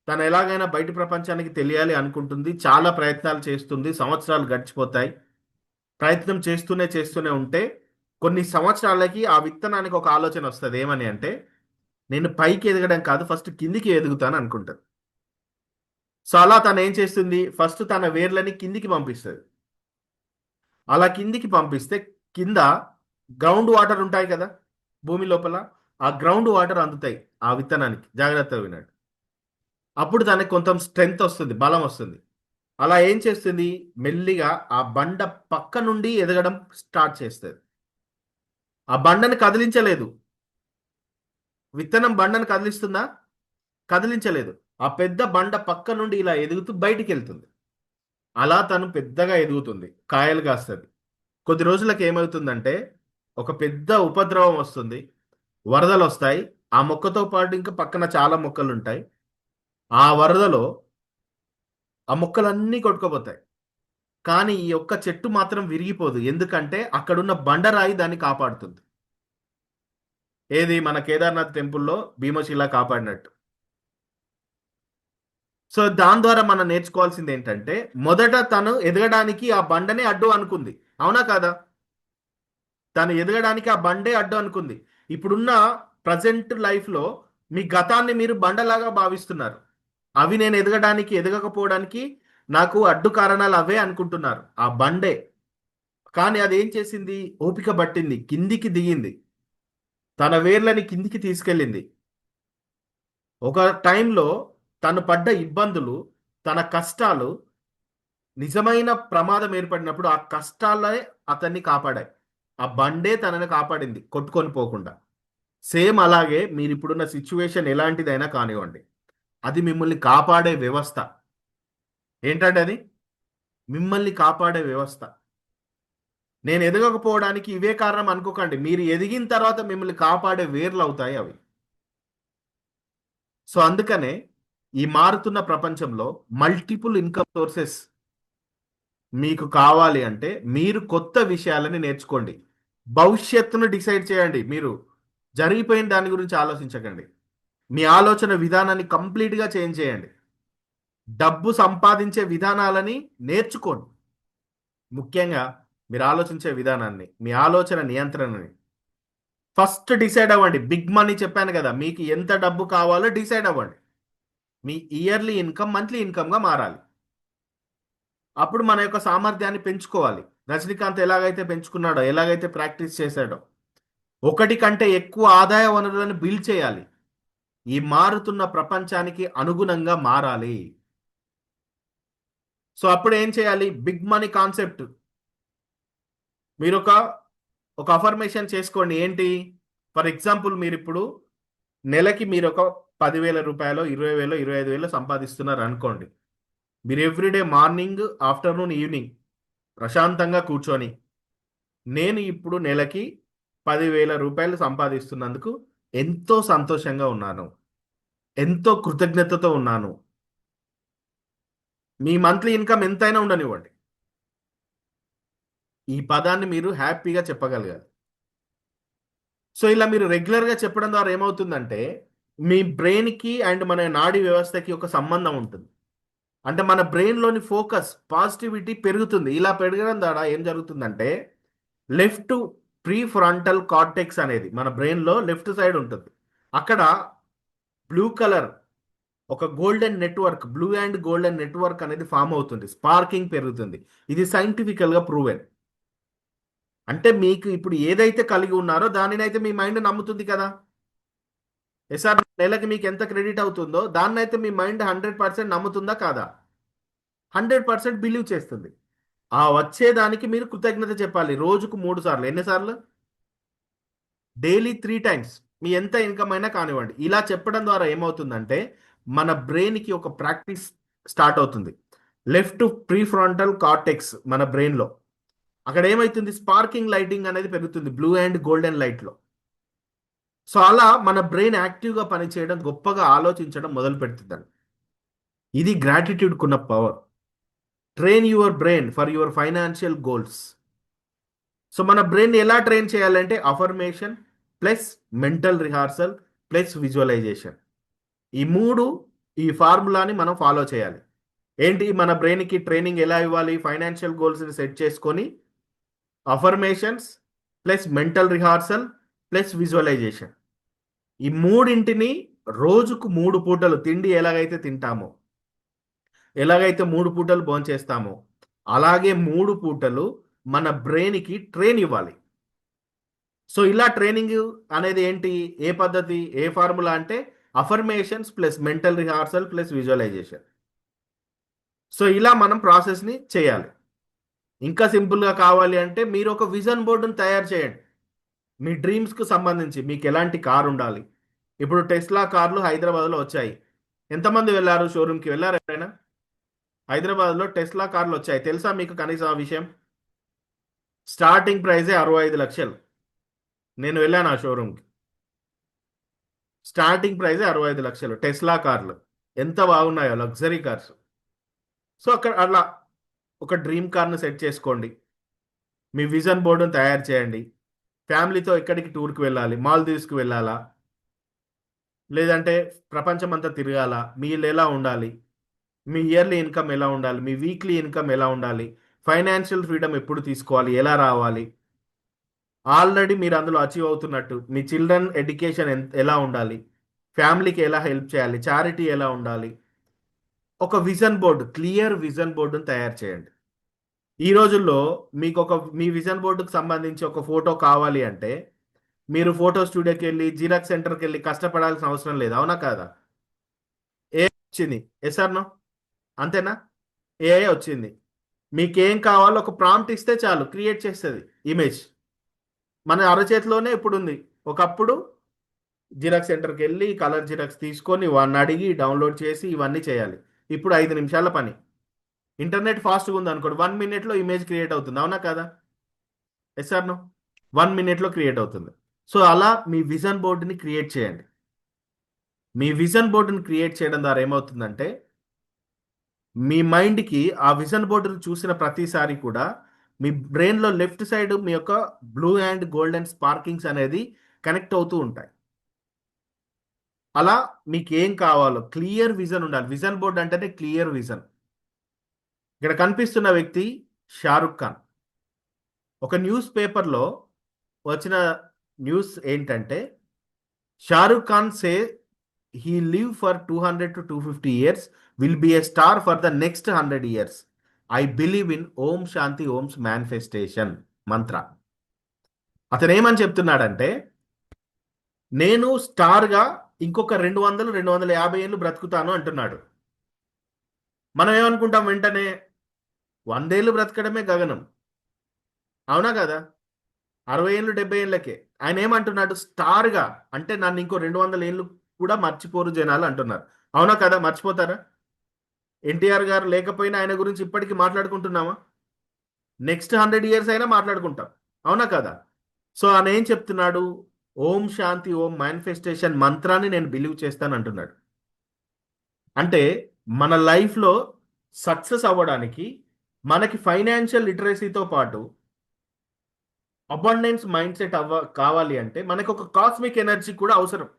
తను ఎలాగైనా బయటి ప్రపంచానికి తెలియాలి అనుకుంటుంది. చాలా ప్రయత్నాలు చేస్తుంది, సంవత్సరాలు గడిచిపోతాయి. ప్రయత్నం చేస్తూనే చేస్తూనే ఉంటే కొన్ని సంవత్సరాలకి ఆ విత్తనానికి ఒక ఆలోచన వస్తుంది. ఏమని అంటే, నేను పైకి ఎదగడం కాదు, ఫస్ట్ కిందికి ఎదుగుతాను అనుకుంటుంది. సో అలా తను ఏం చేస్తుంది, ఫస్ట్ తన వేర్లని కిందికి పంపిస్తుంది. అలా కిందికి పంపిస్తే కింద గ్రౌండ్ వాటర్ ఉంటాయి కదా భూమి లోపల, ఆ గ్రౌండ్ వాటర్ అందుతాయి ఆ విత్తనానికి. జాగ్రత్తగా వినండి. అప్పుడు దానికి కొంత స్ట్రెంగ్త్ వస్తుంది, బలం వస్తుంది. అలా ఏం చేస్తుంది, మెల్లిగా ఆ బండ పక్క నుండి ఎదగడం స్టార్ట్ చేస్తుంది. ఆ బండని కదిలించలేదు. విత్తనం బండను కదిలిస్తుందా? కదిలించలేదు. ఆ పెద్ద బండ పక్క నుండి ఇలా ఎదుగుతూ బయటికి వెళ్తుంది. అలా తను పెద్దగా ఎదుగుతుంది, కాయలు కాస్తుంది. కొద్ది రోజులకు ఏమవుతుందంటే, ఒక పెద్ద ఉపద్రవం వస్తుంది, వరదలు వస్తాయి. ఆ మొక్కతో పాటు ఇంకా పక్కన చాలా మొక్కలు ఉంటాయి. ఆ వరదలో ఆ మొక్కలన్నీ కొట్టుకుపోతాయి. కానీ ఈ ఒక్క చెట్టు మాత్రం విరిగిపోదు. ఎందుకంటే అక్కడున్న బండరాయి దాన్ని కాపాడుతుంది. ఏది, మన కేదార్నాథ్ టెంపుల్లో భీమశిల కాపాడినట్టు. సో దాని ద్వారా మనం నేర్చుకోవాల్సింది ఏంటంటే, మొదట తను ఎదగడానికి ఆ బండనే అడ్డు అనుకుంది, అవునా కాదా? తను ఎదగడానికి ఆ బండే అడ్డు అనుకుంది. ఇప్పుడున్న ప్రజెంట్ లైఫ్లో మీ గతాన్ని మీరు బండలాగా భావిస్తున్నారు. అవి నేను ఎదగడానికి, ఎదగకపోవడానికి నాకు అడ్డు కారణాలు అవే అనుకుంటున్నారు, ఆ బండే. కానీ అది ఏం చేసింది, ఓపిక పట్టింది, కిందికి దిగింది, తన వేర్లని కిందికి తీసుకెళ్ళింది. ఒక టైంలో తను పడ్డ ఇబ్బందులు, తన కష్టాలు, నిజమైన ప్రమాదం ఏర్పడినప్పుడు ఆ కష్టాలే అతన్ని కాపాడాయి. ఆ బండే తనని కాపాడింది, కొట్టుకొని పోకుండా. సేమ్ అలాగే మీరు ఇప్పుడున్న సిచ్యువేషన్ ఎలాంటిదైనా కానివ్వండి, అది మిమ్మల్ని కాపాడే వ్యవస్థ. ఏంటంటే అది మిమ్మల్ని కాపాడే వ్యవస్థ. నేను ఎదగకపోవడానికి ఇవే కారణం అనుకోకండి. మీరు ఎదిగిన తర్వాత మిమ్మల్ని కాపాడే వేర్లు అవుతాయి అవి. సో అందుకనే ఈ మారుతున్న ప్రపంచంలో మల్టిపుల్ ఇన్కమ్ సోర్సెస్ మీకు కావాలి అంటే మీరు కొత్త విషయాలని నేర్చుకోండి. భవిష్యత్తును డిసైడ్ చేయండి. మీరు జరిగిపోయిన దాని గురించి ఆలోచించకండి. మీ ఆలోచన విధానాన్ని కంప్లీట్గా చేంజ్ చేయండి. డబ్బు సంపాదించే విధానాలని నేర్చుకోండి. ముఖ్యంగా మీరు ఆలోచించే విధానాన్ని, మీ ఆలోచన నియంత్రణని ఫస్ట్ డిసైడ్ అవ్వండి. బిగ్ మనీ చెప్పాను కదా, మీకు ఎంత డబ్బు కావాలో డిసైడ్ అవ్వండి. మీ ఇయర్లీ ఇన్కమ్ మంత్లీ ఇన్కమ్గా మారాలి. అప్పుడు మన యొక్క సామర్థ్యాన్ని పెంచుకోవాలి. రజనీకాంత్ ఎలాగైతే పెంచుకున్నాడో, ఎలాగైతే ప్రాక్టీస్ చేశాడో, ఒకటి కంటే ఎక్కువ ఆదాయ వనరులను బిల్డ్ చేయాలి. ఈ మారుతున్న ప్రపంచానికి అనుగుణంగా మారాలి. సో అప్పుడు ఏం చేయాలి? Big money concept. మీరు ఒక అఫర్మేషన్ చేసుకోండి. ఏంటి? ఫర్ ఎగ్జాంపుల్, మీరు ఇప్పుడు నెలకి మీరు ఒక 10,000 రూపాయలు, 20,000, 25,000 సంపాదిస్తున్నారు అనుకోండి. మీరు ఎవ్రీడే మార్నింగ్, ఆఫ్టర్నూన్, ఈవినింగ్ ప్రశాంతంగా కూర్చొని, నేను ఇప్పుడు నెలకి 10,000 రూపాయలు సంపాదిస్తున్నందుకు ఎంతో సంతోషంగా ఉన్నాను, ఎంతో కృతజ్ఞతతో ఉన్నాను. మీ మంత్లీ ఇన్కమ్ ఎంతైనా ఉండనివ్వండి, ఈ పదాన్ని మీరు హ్యాపీగా చెప్పగలగాలి. సో ఇలా మీరు రెగ్యులర్గా చెప్పడం ద్వారా ఏమవుతుందంటే, మీ బ్రెయిన్కి అండ్ మన నాడీ వ్యవస్థకి ఒక సంబంధం ఉంటుంది. అంటే మన బ్రెయిన్లోని ఫోకస్, పాజిటివిటీ పెరుగుతుంది. ఇలా పెరగడం ద్వారా ఏం జరుగుతుందంటే, లెఫ్ట్ ప్రీ ఫ్రంటల్ కార్టెక్స్ అనేది మన బ్రెయిన్లో లెఫ్ట్ సైడ్ ఉంటుంది. అక్కడ బ్లూ కలర్ ఒక golden network, blue and golden network అనేది ఫామ్ అవుతుంది. స్పార్కింగ్ పెరుగుతుంది. ఇది సైంటిఫికల్గా ప్రూవెన్. అంటే మీకు ఇప్పుడు ఏదైతే కలిగి ఉన్నారో దానినైతే మీ మైండ్ నమ్ముతుంది కదా. సార్, నెలకి మీకు ఎంత క్రెడిట్ అవుతుందో దాన్నైతే మీ మైండ్ 100% నమ్ముతుందా కాదా? 100% బిలీవ్ చేస్తుంది. ఆ వచ్చేదానికి మీరు కృతజ్ఞత చెప్పాలి. రోజుకు 3 సార్లు. ఎన్నిసార్లు? Daily 3 times. మీ ఎంత ఇన్కమ్ అయినా కానివ్వండి. ఇలా చెప్పడం ద్వారా ఏమవుతుందంటే, మన బ్రెయిన్కి ఒక ప్రాక్టీస్ స్టార్ట్ అవుతుంది. లెఫ్ట్ ప్రీఫ్రంటల్ కార్టెక్స్ మన బ్రెయిన్లో, అక్కడ ఏమవుతుంది? స్పార్కింగ్ లైటింగ్ అనేది పెరుగుతుంది, బ్లూ అండ్ గోల్డెన్ లైట్లో. సో అలా మన బ్రెయిన్ యాక్టివ్గా పనిచేయడం, గొప్పగా ఆలోచించడం మొదలు పెడుతుందండి. ఇది గ్రాటిట్యూడ్కున్న power. Train your brain for your financial goals. So మన బ్రెయిన్ ఎలా ట్రైన్ చేయాలంటే, affirmation plus mental rehearsal plus visualisation. ఈ మూడు, ఈ ఫార్ములాని మనం ఫాలో చేయాలి. ఏంటి? మన బ్రెయిన్కి ట్రైనింగ్ ఎలా ఇవ్వాలి? ఫైనాన్షియల్ గోల్స్ని సెట్ చేసుకొని, affirmations plus mental rehearsal plus visualisation. ఈ మూడింటిని రోజుకు 3 పూటలు, తిండి ఎలాగైతే తింటామో, ఎలాగైతే 3 పూటలు భోంచేస్తామో, అలాగే 3 పూటలు మన బ్రెయిన్కి ట్రైన్ ఇవ్వాలి. సో ఇలా ట్రైనింగ్ అనేది ఏంటి? ఏ పద్ధతి, ఏ ఫార్ములా అంటే, affirmations plus mental rehearsal plus visualisation. So ఇలా మనం ప్రాసెస్ని చేయాలి. ఇంకా సింపుల్గా కావాలి అంటే, మీరు ఒక విజన్ బోర్డును తయారు చేయండి. మీ డ్రీమ్స్కు సంబంధించి మీకు ఎలాంటి కార్ ఉండాలి. ఇప్పుడు టెస్లా కార్లు హైదరాబాద్లో వచ్చాయి. ఎంతమంది వెళ్ళారు? షోరూమ్కి వెళ్ళారు ఎవరైనా? హైదరాబాద్లో టెస్లా కార్లు వచ్చాయి. తెలుసా మీకు కనీసం ఆ విషయం? స్టార్టింగ్ ప్రైజే 65 లక్షలు. నేను వెళ్ళాను ఆ షోరూమ్కి. స్టార్టింగ్ ప్రైజే 65 లక్షలు. టెస్లా కార్లు ఎంత బాగున్నాయో, లగ్జరీ కార్స్. సో అక్కడ అలా ఒక డ్రీమ్ కార్ను సెట్ చేసుకోండి. మీ విజన్ బోర్డును తయారు చేయండి. ఫ్యామిలీతో ఎక్కడికి టూర్కి వెళ్ళాలి? మాల్దీవ్స్కి వెళ్ళాలా, లేదంటే ప్రపంచం అంతా తిరగాల? మీ ఇల్లు ఎలా ఉండాలి? మీ ఇయర్లీ ఇన్కమ్ ఎలా ఉండాలి? మీ వీక్లీ ఇన్కమ్ ఎలా ఉండాలి? ఫైనాన్షియల్ ఫ్రీడమ్ ఎప్పుడు తీసుకోవాలి? ఎలా రావాలి? ఆల్రెడీ మీరు అందులో అచీవ్ అవుతున్నట్టు మీ చిల్డ్రన్ ఎడ్యుకేషన్ ఎలా ఉండాలి? ఫ్యామిలీకి ఎలా హెల్ప్ చేయాలి? చారిటీ ఎలా ఉండాలి? ఒక విజన్ బోర్డు, క్లియర్ విజన్ బోర్డును తయారు చేయండి. ఈ రోజుల్లో మీకు మీ విజన్ బోర్డుకు సంబంధించి ఒక ఫోటో కావాలి అంటే, మీరు ఫోటో స్టూడియోకి వెళ్ళి, జిరాక్స్ సెంటర్కి వెళ్ళి కష్టపడాల్సిన అవసరం లేదు. అవునా కాదా? ఏ వచ్చింది? Yes or no? అంతేనా? ఏఐ వచ్చింది. మీకేం కావాలో ఒక ప్రాంప్ట్ ఇస్తే చాలు, క్రియేట్ చేస్తుంది ఇమేజ్. మన అరచేతిలోనే ఇప్పుడు ఉంది. ఒకప్పుడు జిరాక్స్ సెంటర్కి వెళ్ళి కలర్ జిరాక్స్ తీసుకొని వాడిని అడిగి డౌన్లోడ్ చేసి ఇవన్నీ చేయాలి. ఇప్పుడు 5 నిమిషాల పని. ఇంటర్నెట్ ఫాస్ట్గా ఉంది అనుకోండి, 1 మినిట్లో ఇమేజ్ క్రియేట్ అవుతుంది. అవునా కదా? Yes or no? 1 మినిట్లో క్రియేట్ అవుతుంది. సో అలా మీ విజన్ బోర్డుని క్రియేట్ చేయండి. మీ విజన్ బోర్డుని క్రియేట్ చేయడం ద్వారా ఏమవుతుందంటే, మీ మైండ్కి ఆ విజన్ బోర్డును చూసిన ప్రతిసారి కూడా మీ బ్రెయిన్లో లెఫ్ట్ సైడ్ మీ యొక్క బ్లూ అండ్ గోల్డెన్ స్పార్కింగ్స్ అనేది కనెక్ట్ అవుతూ ఉంటాయి. అలా మీకు ఏం కావాలో క్లియర్ విజన్ ఉండాలి. విజన్ బోర్డ్ అంటేనే క్లియర్ విజన్. ఇక్కడ కనిపిస్తున్న వ్యక్తి షారుఖ్ ఖాన్. ఒక న్యూస్ పేపర్లో వచ్చిన న్యూస్ ఏంటంటే, షారుఖ్ ఖాన్ సే he live for 200 to 250 years, will be a star for the next 100 years. I believe in Om Shanti Om's manifestation mantra. అతను ఏమని చెప్తున్నాడంటే, నేను స్టార్గా ఇంకొక 200-250 ఏళ్ళు బ్రతుకుతాను అంటున్నాడు. మనం ఏమనుకుంటాం వెంటనే? 100 ఏళ్ళు బ్రతకడమే గగనం. అవునా కదా? 60 ఏళ్ళు 70 ఏళ్ళకే ఆయన ఏమంటున్నాడు? స్టార్గా అంటే నన్ను ఇంకో 200 ఏళ్ళు కూడా మర్చిపోరు జనాలు అంటున్నారు. అవునా కదా? మర్చిపోతారా? ఎన్టీఆర్ గారు లేకపోయినా ఆయన గురించి ఇప్పటికీ మాట్లాడుకుంటున్నామా? నెక్స్ట్ 100 ఇయర్స్ అయినా మాట్లాడుకుంటాం. అవునా కదా? సో ఆయన ఏం చెప్తున్నాడు? ఓం శాంతి ఓం మేనిఫెస్టేషన్ మంత్రాన్ని నేను బిలీవ్ చేస్తాను అంటున్నాడు. అంటే మన లైఫ్లో సక్సెస్ అవ్వడానికి మనకి ఫైనాన్షియల్ లిటరసీతో పాటు అబండెన్స్ మైండ్ సెట్ కావాలి అంటే మనకు ఒక కాస్మిక్ ఎనర్జీ కూడా అవసరం.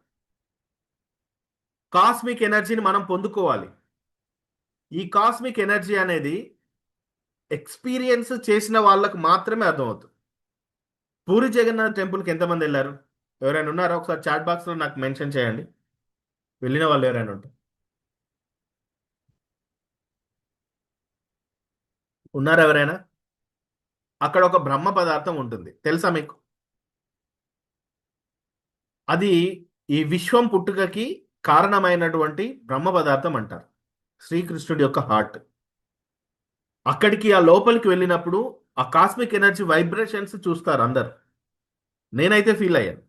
కాస్మిక్ ఎనర్జీని మనం పొందుకోవాలి. ఈ కాస్మిక్ ఎనర్జీ అనేది ఎక్స్పీరియన్స్ చేసిన వాళ్ళకు మాత్రమే అర్థమవుతుంది. పూరి జగన్నాథ్ టెంపుల్కి ఎంతమంది వెళ్ళారు? ఎవరైనా ఉన్నారా? ఒకసారి చాట్ బాక్స్లో నాకు మెన్షన్ చేయండి. వెళ్ళిన వాళ్ళు ఎవరైనా ఉంటే. ఉన్నారా ఎవరైనా? అక్కడ ఒక బ్రహ్మ పదార్థం ఉంటుంది, తెలుసా మీకు? అది ఈ విశ్వం పుట్టుకకి కారణమైనటువంటి బ్రహ్మ పదార్థం అంటారు. శ్రీకృష్ణుడి యొక్క హార్ట్. అక్కడికి ఆ లోపలికి వెళ్ళినప్పుడు ఆ కాస్మిక్ ఎనర్జీ వైబ్రేషన్స్ చూస్తారు అందరు. నేనైతే ఫీల్ అయ్యాను.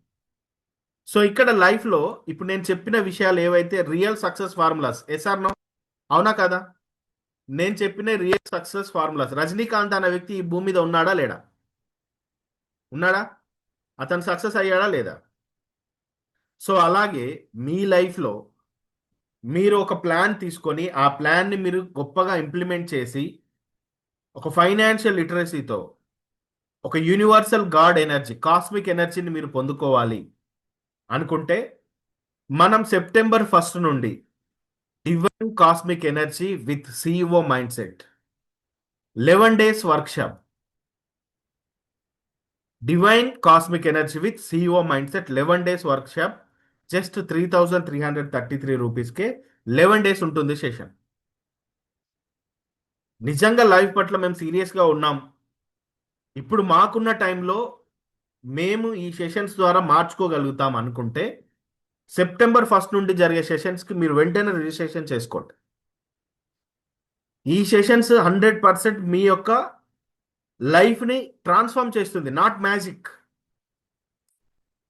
సో ఇక్కడ లైఫ్లో ఇప్పుడు నేను చెప్పిన విషయాలు ఏవైతే real success formulas, yes or no? అవునా కదా? నేను చెప్పిన రియల్ సక్సెస్ ఫార్ములాస్. రజనీకాంత్ అనే వ్యక్తి ఈ భూమి మీద ఉన్నాడా లేడా? ఉన్నాడా? అతను సక్సెస్ అయ్యాడా లేదా? సో అలాగే మీ లైఫ్లో మీరు ఒక ప్లాన్ తీసుకొని ఆ ప్లాన్ని మీరు గొప్పగా ఇంప్లిమెంట్ చేసి ఒక ఫైనాన్షియల్ లిటరసీతో ఒక యూనివర్సల్ గాడ్ ఎనర్జీ, కాస్మిక్ ఎనర్జీని మీరు పొందుకోవాలి అనుకుంటే మనం సెప్టెంబర్ 1 నుండి divine cosmic energy with CEO mind set 11 days workshop. Divine cosmic energy with CEO mind set 11 days workshop. Just 3333 రూపీస్కే 11 డేస్ ఉంటుంది సెషన్. నిజంగా లైఫ్ పట్ల మేము సీరియస్గా ఉన్నాం. ఇప్పుడు మాకున్న టైంలో మేము ఈ సెషన్స్ ద్వారా మార్చుకోగలుగుతాం అనుకుంటే సెప్టెంబర్ 1 నుండి జరిగే సెషన్స్కి మీరు వెంటనే రిజిస్ట్రేషన్ చేసుకోండి. ఈ సెషన్స్ 100% మీ యొక్క లైఫ్ని ట్రాన్స్ఫార్మ్ చేస్తుంది, నాట్ మ్యాజిక్.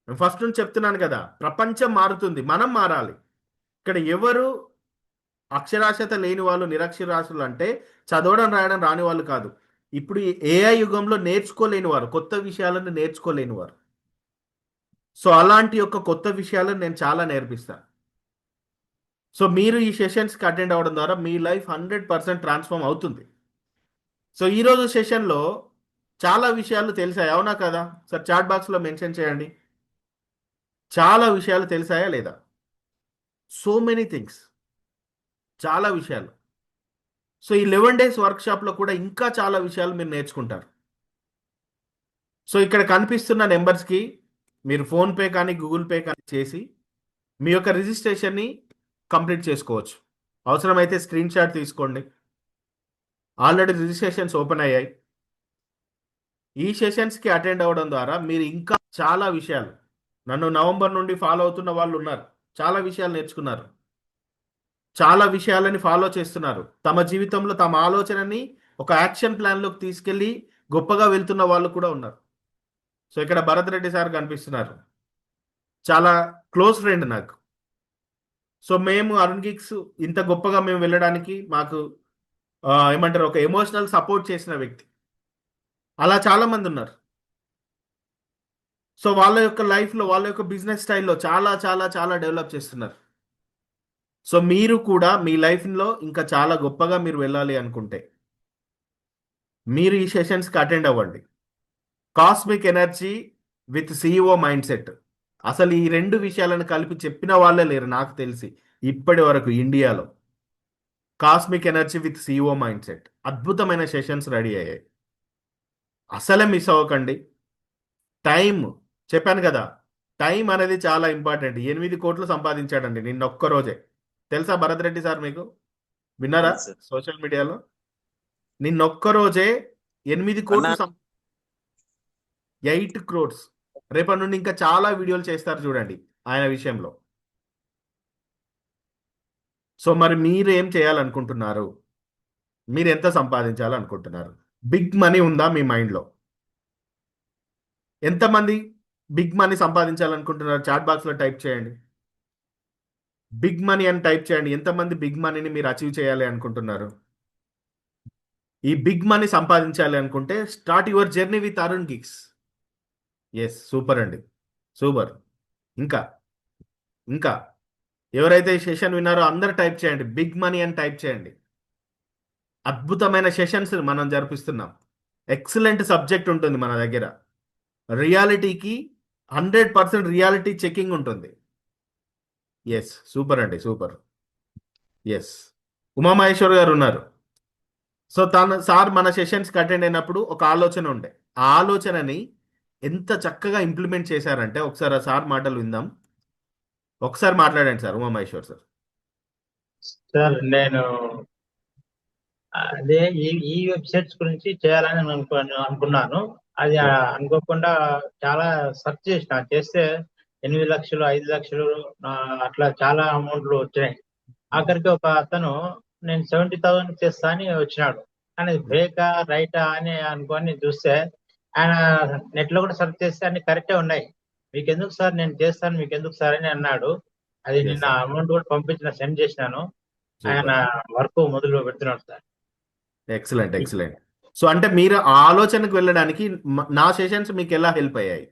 నేను ఫస్ట్ నుంచి చెప్తున్నాను కదా, ప్రపంచం మారుతుంది, మనం మారాలి. ఇక్కడ ఎవరు అక్షరాస్యత లేని వాళ్ళు, నిరక్షరాస్యులు అంటే చదవడం రాయడం రాని వాళ్ళు కాదు. ఇప్పుడు ఈ ఏఐ యుగంలో నేర్చుకోలేని వారు, కొత్త విషయాలను నేర్చుకోలేని వారు. సో అలాంటి యొక్క కొత్త విషయాలను నేను చాలా నేర్పిస్తాను. సో మీరు ఈ సెషన్స్కి అటెండ్ అవ్వడం ద్వారా మీ లైఫ్ 100% ట్రాన్స్ఫార్మ్ అవుతుంది. సో ఈరోజు సెషన్లో చాలా విషయాలు తెలిసాయి, అవునా కదా? సార్ చాట్ బాక్స్లో మెన్షన్ చేయండి. చాలా విషయాలు తెలిసాయా లేదా? సో మెనీ థింగ్స్, చాలా విషయాలు. సో ఈ 11 డేస్ వర్క్షాప్లో కూడా ఇంకా చాలా విషయాలు మీరు నేర్చుకుంటారు. సో ఇక్కడ కనిపిస్తున్న నెంబర్స్కి మీరు ఫోన్పే కానీ గూగుల్ పే కానీ చేసి మీ యొక్క రిజిస్ట్రేషన్ని కంప్లీట్ చేసుకోవచ్చు. అవసరమైతే స్క్రీన్ షాట్ తీసుకోండి. ఆల్రెడీ రిజిస్ట్రేషన్స్ ఓపెన్ అయ్యాయి. ఈ సెషన్స్కి అటెండ్ అవ్వడం ద్వారా మీరు ఇంకా చాలా విషయాలు, నన్ను నవంబర్ నుండి ఫాలో అవుతున్న వాళ్ళు ఉన్నారు, చాలా విషయాలు నేర్చుకున్నారు, చాలా విషయాలని ఫాలో చేస్తున్నారు. తమ జీవితంలో తమ ఆలోచనని ఒక యాక్షన్ ప్లాన్లోకి తీసుకెళ్ళి గొప్పగా వెళ్తున్న వాళ్ళు కూడా ఉన్నారు. సో ఇక్కడ భరత్ రెడ్డి సార్ కనిపిస్తున్నారు, చాలా క్లోజ్ ఫ్రెండ్ నాకు. సో మేము అరుణ్ గిక్స్ ఇంత గొప్పగా మేము వెళ్ళడానికి మాకు ఏమంటారు, ఒక ఎమోషనల్ సపోర్ట్ చేసిన వ్యక్తి. అలా చాలా మంది ఉన్నారు. సో వాళ్ళ యొక్క లైఫ్లో, వాళ్ళ యొక్క బిజినెస్ స్టైల్లో చాలా చాలా చాలా డెవలప్ చేస్తున్నారు. సో మీరు కూడా మీ లైఫ్లో ఇంకా చాలా గొప్పగా మీరు వెళ్ళాలి అనుకుంటే మీరు ఈ సెషన్స్కి అటెండ్ అవ్వండి. Cosmic energy with CEO mind set. అసలు ఈ రెండు విషయాలను కలిపి చెప్పిన వాళ్ళే లేరు నాకు తెలిసి ఇప్పటి వరకు ఇండియాలో. Cosmic energy with CEO mind set, అద్భుతమైన సెషన్స్ రెడీ అయ్యాయి. అసలే మిస్ అవ్వకండి. టైం, చెప్పాను కదా, టైం అనేది చాలా ఇంపార్టెంట్. 8 కోట్లు సంపాదించాడండి నిన్న ఒక్క రోజే. తెలుసా భరత్ రెడ్డి సార్ మీకు? విన్నారా అవును సార్. సోషల్ మీడియాలో? నిన్న ఒక్క రోజే 8 అన్నా కోట్లు 8 క్రోడ్స్. రేపటి నుండి ఇంకా చాలా వీడియోలు చేస్తారు చూడండి. ఆయన విషయంలో. సో మరి మీరు ఏం చేయాలనుకుంటున్నారు? మీరు ఎంత సంపాదించాలనుకుంటున్నారు? బిగ్ మనీ ఉందా మీ మైండ్లో? ఎంతమంది బిగ్ మనీ సంపాదించాలనుకుంటున్నారు? చాట్ బాక్స్లో టైప్ చేయండి. బిగ్ మనీ అని టైప్ చేయండి. ఎంతమంది బిగ్ మనీని మీరు అచీవ్ చేయాలి అనుకుంటున్నారు? ఈ బిగ్ మనీ సంపాదించాలి అనుకుంటే start your journey with Arun gigs. Yes, super అండి, సూపర్. ఇంకా ఇంకా ఎవరైతే ఈ సెషన్ విన్నారో అందరు టైప్ చేయండి, బిగ్ మనీ అని టైప్ చేయండి. అద్భుతమైన సెషన్స్ మనం జరిపిస్తున్నాం. ఎక్సలెంట్ సబ్జెక్ట్ ఉంటుంది మన దగ్గర. రియాలిటీకి 100% రియాలిటీ చెకింగ్ ఉంటుంది. ఎస్, సూపర్ అండి, సూపర్. ఎస్, ఉమామహేశ్వర్ గారు ఉన్నారు. సో సార్ మన సెషన్స్కి అటెండ్ అయినప్పుడు ఒక ఆలోచన ఉండే. ఆ ఆలోచనని ఎంత చక్కగా ఇంప్లిమెంట్ చేశారంటే ఒకసారి ఆ సార్ మాటలు విందాం. ఒకసారి మాట్లాడండి సార్, ఉమామహేశ్వర్ సార్. సార్ నేను అదే ఈ వెబ్సైట్స్ గురించి చేయాలని అనుకున్నాను. అది అనుకోకుండా చాలా సెర్చ్ చేస్తే 8 లక్షలు 5 లక్షలు అట్లా చాలా అమౌంట్లు వచ్చినాయి. ఆఖరికి ఒక అతను నేను 70,000 చేస్తా అని వచ్చినాడు. కానీ బ్రేకా రైటా అని అనుకొని చూస్తే ఆయన నెట్ లో కూడా సెర్చ్ చేస్తే అన్ని కరెక్టే ఉన్నాయి. మీకు ఎందుకు సార్, నేను చేస్తాను మీకు ఎందుకు సార్ అని అన్నాడు. అది Yes, నిన్న sir. అమౌంట్ కూడా సెండ్ చేసినాను. ఆయన సూపర్, వర్క్ మొదలు పెడుతున్నాడు సార్. Excellent, excellent. సో అంటే మీరు ఆ ఆలోచనకు వెళ్ళడానికి నా సెషన్స్ మీకు ఎలా హెల్ప్ అయ్యాయి?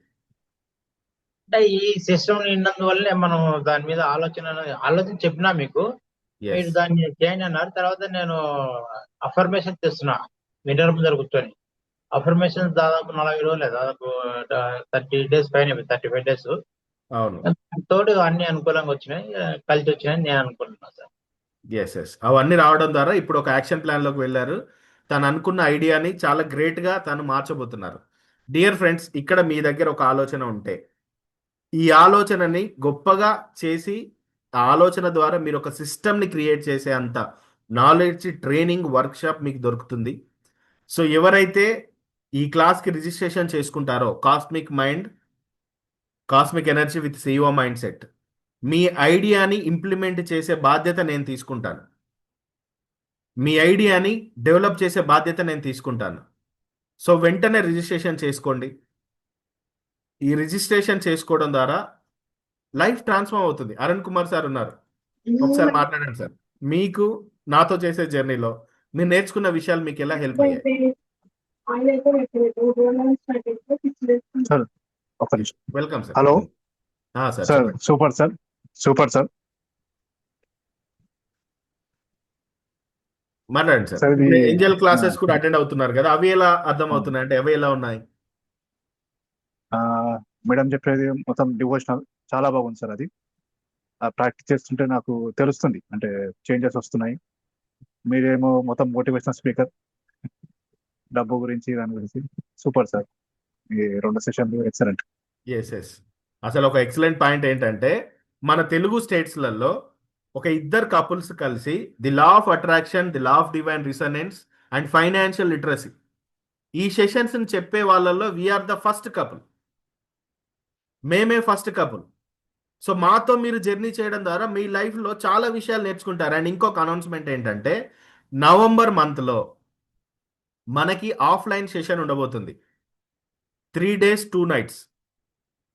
అంటే ఈ సిస్టమ్ ఉన్నందువల్లే మనం దాని మీద ఆలోచన చెప్పినా మీకు, మీరు ఎస్, దాన్ని చేయండి అన్నారు. తర్వాత నేను అఫర్మేషన్ చేస్తున్నా వినర్ ముందర కూర్చొని. అఫర్మేషన్ దాదాపు 40 రోజులే, దాదాపు 30 days పైన, 35 days. అవును. తోడు అన్ని అనుకూలంగా వచ్చినాయి, కలిసి వచ్చినాయని నేను అనుకుంటున్నాను సార్. ఎస్, ఎస్, అవన్నీ రావడం ద్వారా ఇప్పుడు ఒక యాక్షన్ ప్లాన్లోకి వెళ్ళారు. తను అనుకున్న ఐడియాని చాలా గ్రేట్గా తను మార్చబోతున్నారు. డియర్ ఫ్రెండ్స్, ఇక్కడ మీ దగ్గర ఒక ఆలోచన ఉంటే ఈ ఆలోచనని గొప్పగా చేసి ఆ ఆలోచన ద్వారా మీరు ఒక సిస్టమ్ని క్రియేట్ చేసే అంత నాలెడ్జ్, ట్రైనింగ్, వర్క్షాప్ మీకు దొరుకుతుంది. సో ఎవరైతే ఈ క్లాస్కి రిజిస్ట్రేషన్ చేసుకుంటారో, cosmic mind, cosmic energy with CEO mind set, మీ ఐడియాని ఇంప్లిమెంట్ చేసే బాధ్యత నేను తీసుకుంటాను. మీ ఐడియాని డెవలప్ చేసే బాధ్యత నేను తీసుకుంటాను. సో వెంటనే రిజిస్ట్రేషన్ చేసుకోండి. ఈ రిజిస్ట్రేషన్ చేసుకోవడం ద్వారా లైఫ్ ట్రాన్స్ఫార్మ్ అవుతుంది. అరుణ్ కుమార్ సార్ ఉన్నారు, ఒకసారి మాట్లాడండి సార్. మీకు నాతో చేసే జర్నీలో మీరు నేర్చుకున్న విషయాలు మీకు ఎలా హెల్ప్ అయ్యాయి? సార్ ఒక నిమిషం. Welcome sir. Hello sir sir, చెప్పండి. Super sir, super sir. మాట్లాడండి సార్. సార్, ఇది ఏంజల్ క్లాసెస్ కూడా అటెండ్ అవుతున్నారు కదా, అవి ఎలా అర్థం అవుతున్నాయి అంటే అవి ఎలా ఉన్నాయి? మేడం చెప్పేది మొత్తం డివోషనల్ చాలా బాగుంది సార్. అది ప్రాక్టీస్ చేస్తుంటే నాకు తెలుస్తుంది, అంటే చేంజెస్ వస్తున్నాయి. మీరేమో మొత్తం మోటివేషనల్ స్పీకర్, డబ్బు గురించి దాని గురించి సూపర్ సార్. ఈ 2 సెషన్లు ఎక్సలెంట్. Yes, yes. అసలు ఒక ఎక్సలెంట్ పాయింట్ ఏంటంటే మన తెలుగు స్టేట్స్లలో ఒక ఇద్దరు కపుల్స్ కలిసి the law of attraction, the law of divine రిసనెన్స్ and financial literacy, ఈ సెషన్స్ని చెప్పే వాళ్ళల్లో వీఆర్ ద ఫస్ట్ కపుల్. మేమే ఫస్ట్ కపుల్. సో మాతో మీరు జర్నీ చేయడం ద్వారా మీ లైఫ్లో చాలా విషయాలు నేర్చుకుంటారు. అండ్ ఇంకొక అనౌన్స్మెంట్ ఏంటంటే నవంబర్ మంత్లో మనకి ఆఫ్లైన్ సెషన్ ఉండబోతుంది. 3 days 2 nights.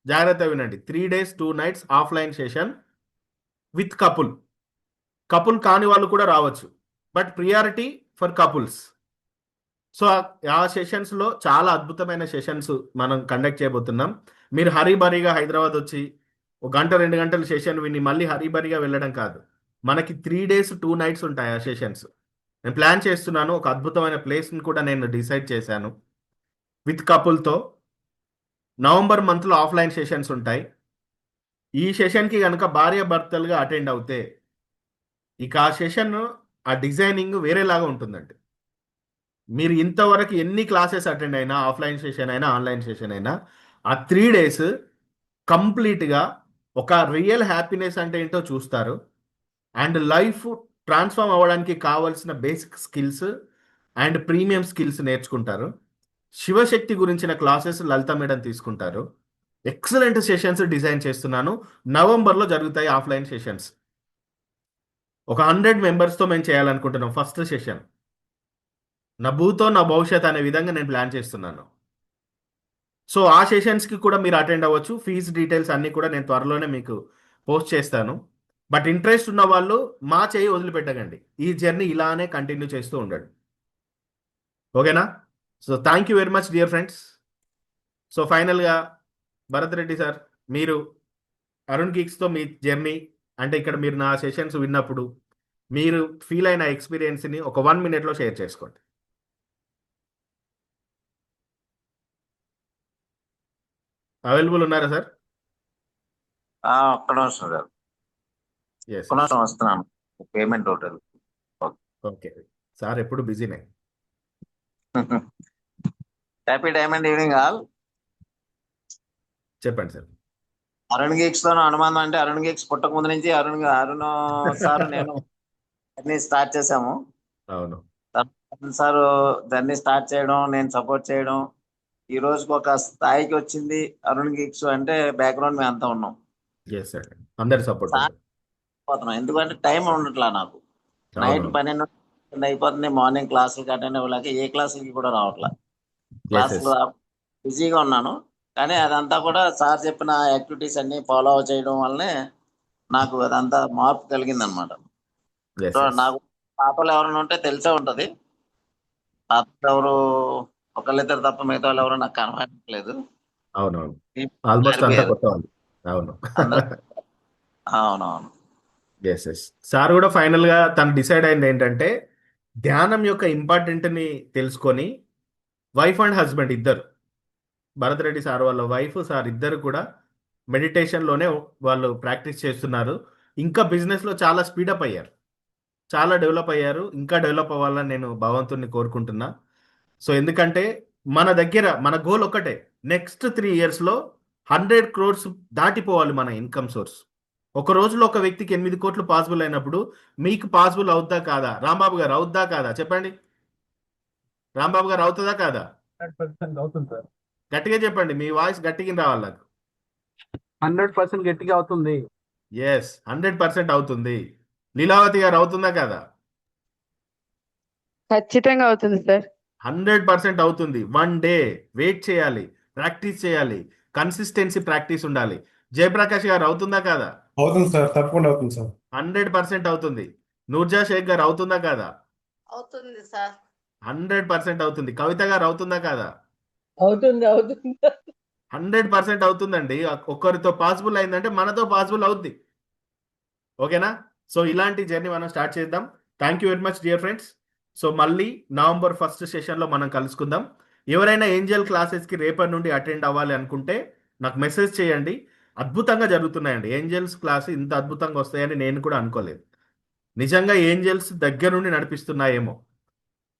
జాగ్రత్త వినండి, 3 days 2 nights offline session with couple. Couple కాని వాళ్ళు కూడా రావచ్చు, but priority for couples. So ఆ సెషన్స్లో చాలా అద్భుతమైన సెషన్స్ మనం కండక్ట్ చేయబోతున్నాం. మీరు హరీబరీగా హైదరాబాద్ వచ్చి 1 గంట 2 గంటలు సెషన్ విని మళ్ళీ హరీబరీగా వెళ్ళడం కాదు. మనకి 3 days 2 nights ఉంటాయి ఆ సెషన్స్. నేను ప్లాన్ చేస్తున్నాను, ఒక అద్భుతమైన ప్లేస్ని కూడా నేను డిసైడ్ చేశాను విత్ కపుల్తో. నవంబర్ మంత్లో ఆఫ్లైన్ సెషన్స్ ఉంటాయి. ఈ సెషన్కి కనుక భార్య భర్తలుగా అటెండ్ అవుతే ఇక ఆ సెషన్, ఆ డిజైనింగ్ వేరేలాగా ఉంటుందండి. మీరు ఇంతవరకు ఎన్ని క్లాసెస్ అటెండ్ అయినా, ఆఫ్లైన్ సెషన్ అయినా ఆన్లైన్ సెషన్ అయినా, ఆ 3 days కంప్లీట్గా ఒక రియల్ హ్యాపీనెస్ అంటే ఏంటో చూస్తారు. అండ్ లైఫ్ ట్రాన్స్ఫార్మ్ అవ్వడానికి కావాల్సిన basic skills and premium skills నేర్చుకుంటారు. శివశక్తి గురించిన క్లాసెస్ లలిత మేడం తీసుకుంటారు. ఎక్సలెంట్ సెషన్స్ డిజైన్ చేస్తున్నాను. నవంబర్లో జరుగుతాయి ఆఫ్లైన్ సెషన్స్. ఒక 100 మెంబర్స్తో మేము చేయాలనుకుంటున్నాం ఫస్ట్ సెషన్. నా భూతో నా భవిష్యత్ అనే విధంగా నేను ప్లాన్ చేస్తున్నాను. సో ఆ సెషన్స్కి కూడా మీరు అటెండ్ అవ్వచ్చు. ఫీజ్ డీటెయిల్స్ అన్నీ కూడా నేను త్వరలోనే మీకు పోస్ట్ చేస్తాను. బట్ ఇంట్రెస్ట్ ఉన్న వాళ్ళు మా చేయి వదిలిపెట్టకండి. ఈ జర్నీ ఇలానే కంటిన్యూ చేస్తూ ఉండండి. ఓకేనా? So thank you very much dear friends. So ఫైనల్గా భరత్ రెడ్డి సార్, మీరు అరుణ్ గీక్స్తో మీ జర్నీ, అంటే ఇక్కడ మీరు నా సెషన్స్ విన్నప్పుడు మీరు ఫీల్ అయిన ఎక్స్పీరియన్స్ని ఒక 1 minute షేర్ చేసుకోండి. అవైలబుల్ ఉన్నారా సార్? ఒక్క నిమిషం సార్, ఎస్. ఒక్క నిమిషం వస్తున్నాను. పేమెంట్ ఒకటి. ఓకే సార్, ఎప్పుడు బిజీనే. Happy diamond evening all. చెప్పండి సార్. అరుణ్ గీక్స్ తో అనుబంధం అంటే అరుణ్ గీక్స్ పుట్టక ముందు నుంచి అరుణ్ సార్ నేను జర్నీ స్టార్ట్ చేశాము. అవును. అరుణ్ సార్ జర్నీ స్టార్ట్ చేయడం, నేను సపోర్ట్ చేయడం, ఈ రోజుకి ఒక స్థాయికి వచ్చింది అరుణ్ గీక్స్ అంటే బ్యాక్గ్రౌండ్ మేము అంతా ఉన్నాం. ఎస్ సార్, అందరి సపోర్ట్. పోతున్నాం ఎందుకంటే టైం ఉండట్లా నాకు. నైట్ 12 అయిపోతుంది, మార్నింగ్ క్లాసులకి అటెండ్ అవ్వలేక ఏ క్లాసులకి కూడా రావట్లా. క్లాసులు బిజీగా ఉన్నాను. కానీ అదంతా కూడా సార్ చెప్పిన యాక్టివిటీస్ అన్ని ఫాలో చేయడం వల్లనే నాకు అదంతా మార్పు కలిగింది అనమాట. నాకు పాపలు ఎవరైనా ఉంటే తెలిసే ఉంటది. పాపలు ఎవరు ఒకళ్ళిద్దరు తప్ప మిగతా వాళ్ళు ఎవరు నాకు కనబడట్లేదు. అవునవును, ఆల్మోస్ట్ అంతా కొత్త వాళ్ళు. అవును. అవునవును. Yes yes. సార్ కూడా ఫైనల్గా తను డిసైడ్ అయింది ఏంటంటే, ధ్యానం యొక్క ఇంపార్టెంట్ని తెలుసుకొని వైఫ్ అండ్ హస్బెండ్ ఇద్దరు, భరత్ రెడ్డి సార్ వాళ్ళ వైఫ్ సార్ ఇద్దరు కూడా మెడిటేషన్లోనే వాళ్ళు ప్రాక్టీస్ చేస్తున్నారు. ఇంకా బిజినెస్లో చాలా స్పీడప్ అయ్యారు, చాలా డెవలప్ అయ్యారు. ఇంకా డెవలప్ అవ్వాలని నేను భగవంతుని కోరుకుంటున్నా. సో ఎందుకంటే మన దగ్గర మన గోల్ ఒకటే, నెక్స్ట్ 3 yearsలో 100 crores దాటిపోవాలి మన ఇన్కమ్ సోర్స్. ఒక రోజులో ఒక వ్యక్తికి 8 కోట్లు పాసిబుల్ అయినప్పుడు మీకు పాసిబుల్ అవుద్దా కాదా? రాంబాబు గారు, అవుద్దా కాదా చెప్పండి. రాంబాబు గారు, అవుతుందా కాదా? 100% అవుతుంది సార్. గట్టిగా చెప్పండి, మీ వాయిస్ గట్టిగా రావాలి నాకు. 100% గట్టిగా అవుతుంది. ఎస్, 100% అవుతుంది. లీలావతి గారు, అవుతుందా కాదా? ఖచ్చితంగా అవుతుంది సార్. 100% అవుతుంది. 1 day వెయిట్ చేయాలి, ప్రాక్టీస్ చేయాలి, కన్సిస్టెన్సీ ప్రాక్టీస్ ఉండాలి. జయప్రకాష్ గారు, అవుతుందా కాదా? అవుతుంది సార్, తప్పకుండా అవుతుంది సార్. 100% అవుతుంది. నూర్జా షేక్ గారు, అవుతుందా కాదా? అవుతుంది సార్. 100% అవుతుంది. కవిత గారు, అవుతుందా కాదా? అవుతుంది అవుతుంది 100% అవుతుందండి. ఒక్కరితో పాసిబుల్ అయిందంటే మనతో పాసిబుల్ అవుద్ది. ఓకేనా? సో ఇలాంటి జర్నీ మనం స్టార్ట్ చేద్దాం. Thank you very much dear friends. So మళ్ళీ నవంబర్ 1st సెషన్లో మనం కలుసుకుందాం. ఎవరైనా ఏంజల్ క్లాసెస్కి రేపటి నుండి అటెండ్ అవ్వాలి అనుకుంటే నాకు మెసేజ్ చేయండి. అద్భుతంగా జరుగుతున్నాయండి. ఏంజల్స్ క్లాస్ ఇంత అద్భుతంగా వస్తాయని నేను కూడా అనుకోలేదు. నిజంగా ఏంజల్స్ దగ్గర నుండి నడిపిస్తున్నాయేమో.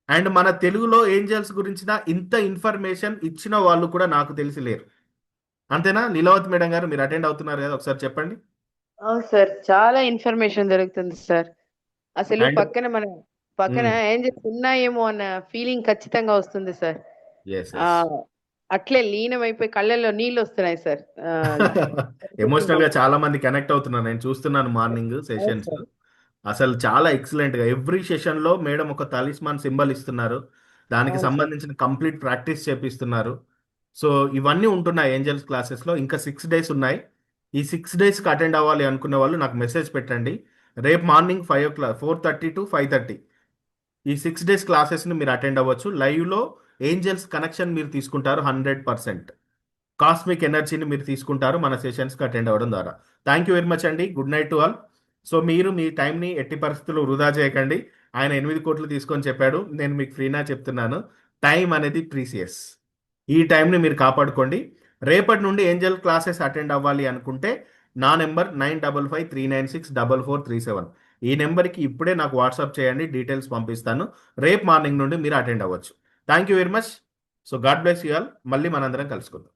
అండ్ మన తెలుగులో ఏంజల్స్ గురించిన ఇంత ఇన్ఫర్మేషన్ ఇచ్చిన వాళ్ళు కూడా నాకు తెలిసి లేరు. అంతేనా? లీలావతి మేడం గారు, మీరు అటెండ్ అవుతున్నారు కదా, ఒకసారి చెప్పండి. అవును సార్, చాలా ఇన్ఫర్మేషన్ దొరుకుతుంది సార్. అసలు And- పక్కన ఏంజల్స్ ఉన్నాయేమో అన్న ఫీలింగ్ ఖచ్చితంగా వస్తుంది సార్. ఎస్ అట్లే లీనమైపోయి కళ్ళల్లో నీళ్ళు వస్తున్నాయి సార్. ఎమోషనల్ గా చాలా మంది కనెక్ట్ అవుతున్నారు. నేను చూస్తున్నాను మార్నింగ్ సెషన్స్. అసలు చాలా ఎక్సలెంట్ గా ఎవ్రీ సెషన్ లో మేడం ఒక తలిస్మాన్ సింబల్ ఇస్తున్నారు. దానికి అవును సార్. సంబంధించిన కంప్లీట్ ప్రాక్టీస్ చేపిస్తున్నారు. సో ఇవన్నీ ఉంటున్నాయి ఏంజల్స్ క్లాసెస్ లో. ఇంకా 6 days ఉన్నాయి. ఈ 6 days కి అటెండ్ అవ్వాలి అనుకునే వాళ్ళు నాకు మెసేజ్ పెట్టండి. రేపు మార్నింగ్ 5 o'clock 4:30 to 5:30 ఈ 6 days క్లాసెస్ని మీరు అటెండ్ అవ్వచ్చు. లైవ్లో ఏంజల్స్ కనెక్షన్ మీరు తీసుకుంటారు. 100% కాస్మిక్ ఎనర్జీని మీరు తీసుకుంటారు మన సెషన్స్కి అటెండ్ అవ్వడం ద్వారా. థ్యాంక్ యూ వెరీ మచ్ అండి. Good night to all. So మీరు మీ టైంని ఎట్టి పరిస్థితుల్లో వృధా చేయకండి. ఆయన 8 కోట్లు తీసుకొని చెప్పాడు, నేను మీకు ఫ్రీనా చెప్తున్నాను. టైం అనేది ప్రీసియస్. ఈ టైంని మీరు కాపాడుకోండి. రేపటి నుండి ఏంజల్ క్లాసెస్ అటెండ్ అవ్వాలి అనుకుంటే నా నెంబర్ 9553964437. ఈ నెంబర్కి ఇప్పుడే నాకు వాట్సాప్ చేయండి, డీటెయిల్స్ పంపిస్తాను. రేపు మార్నింగ్ నుండి మీరు అటెండ్ అవ్వచ్చు. Thank you very much. So God bless you all. మళ్ళీ మనందరం కలుసుకుందాం.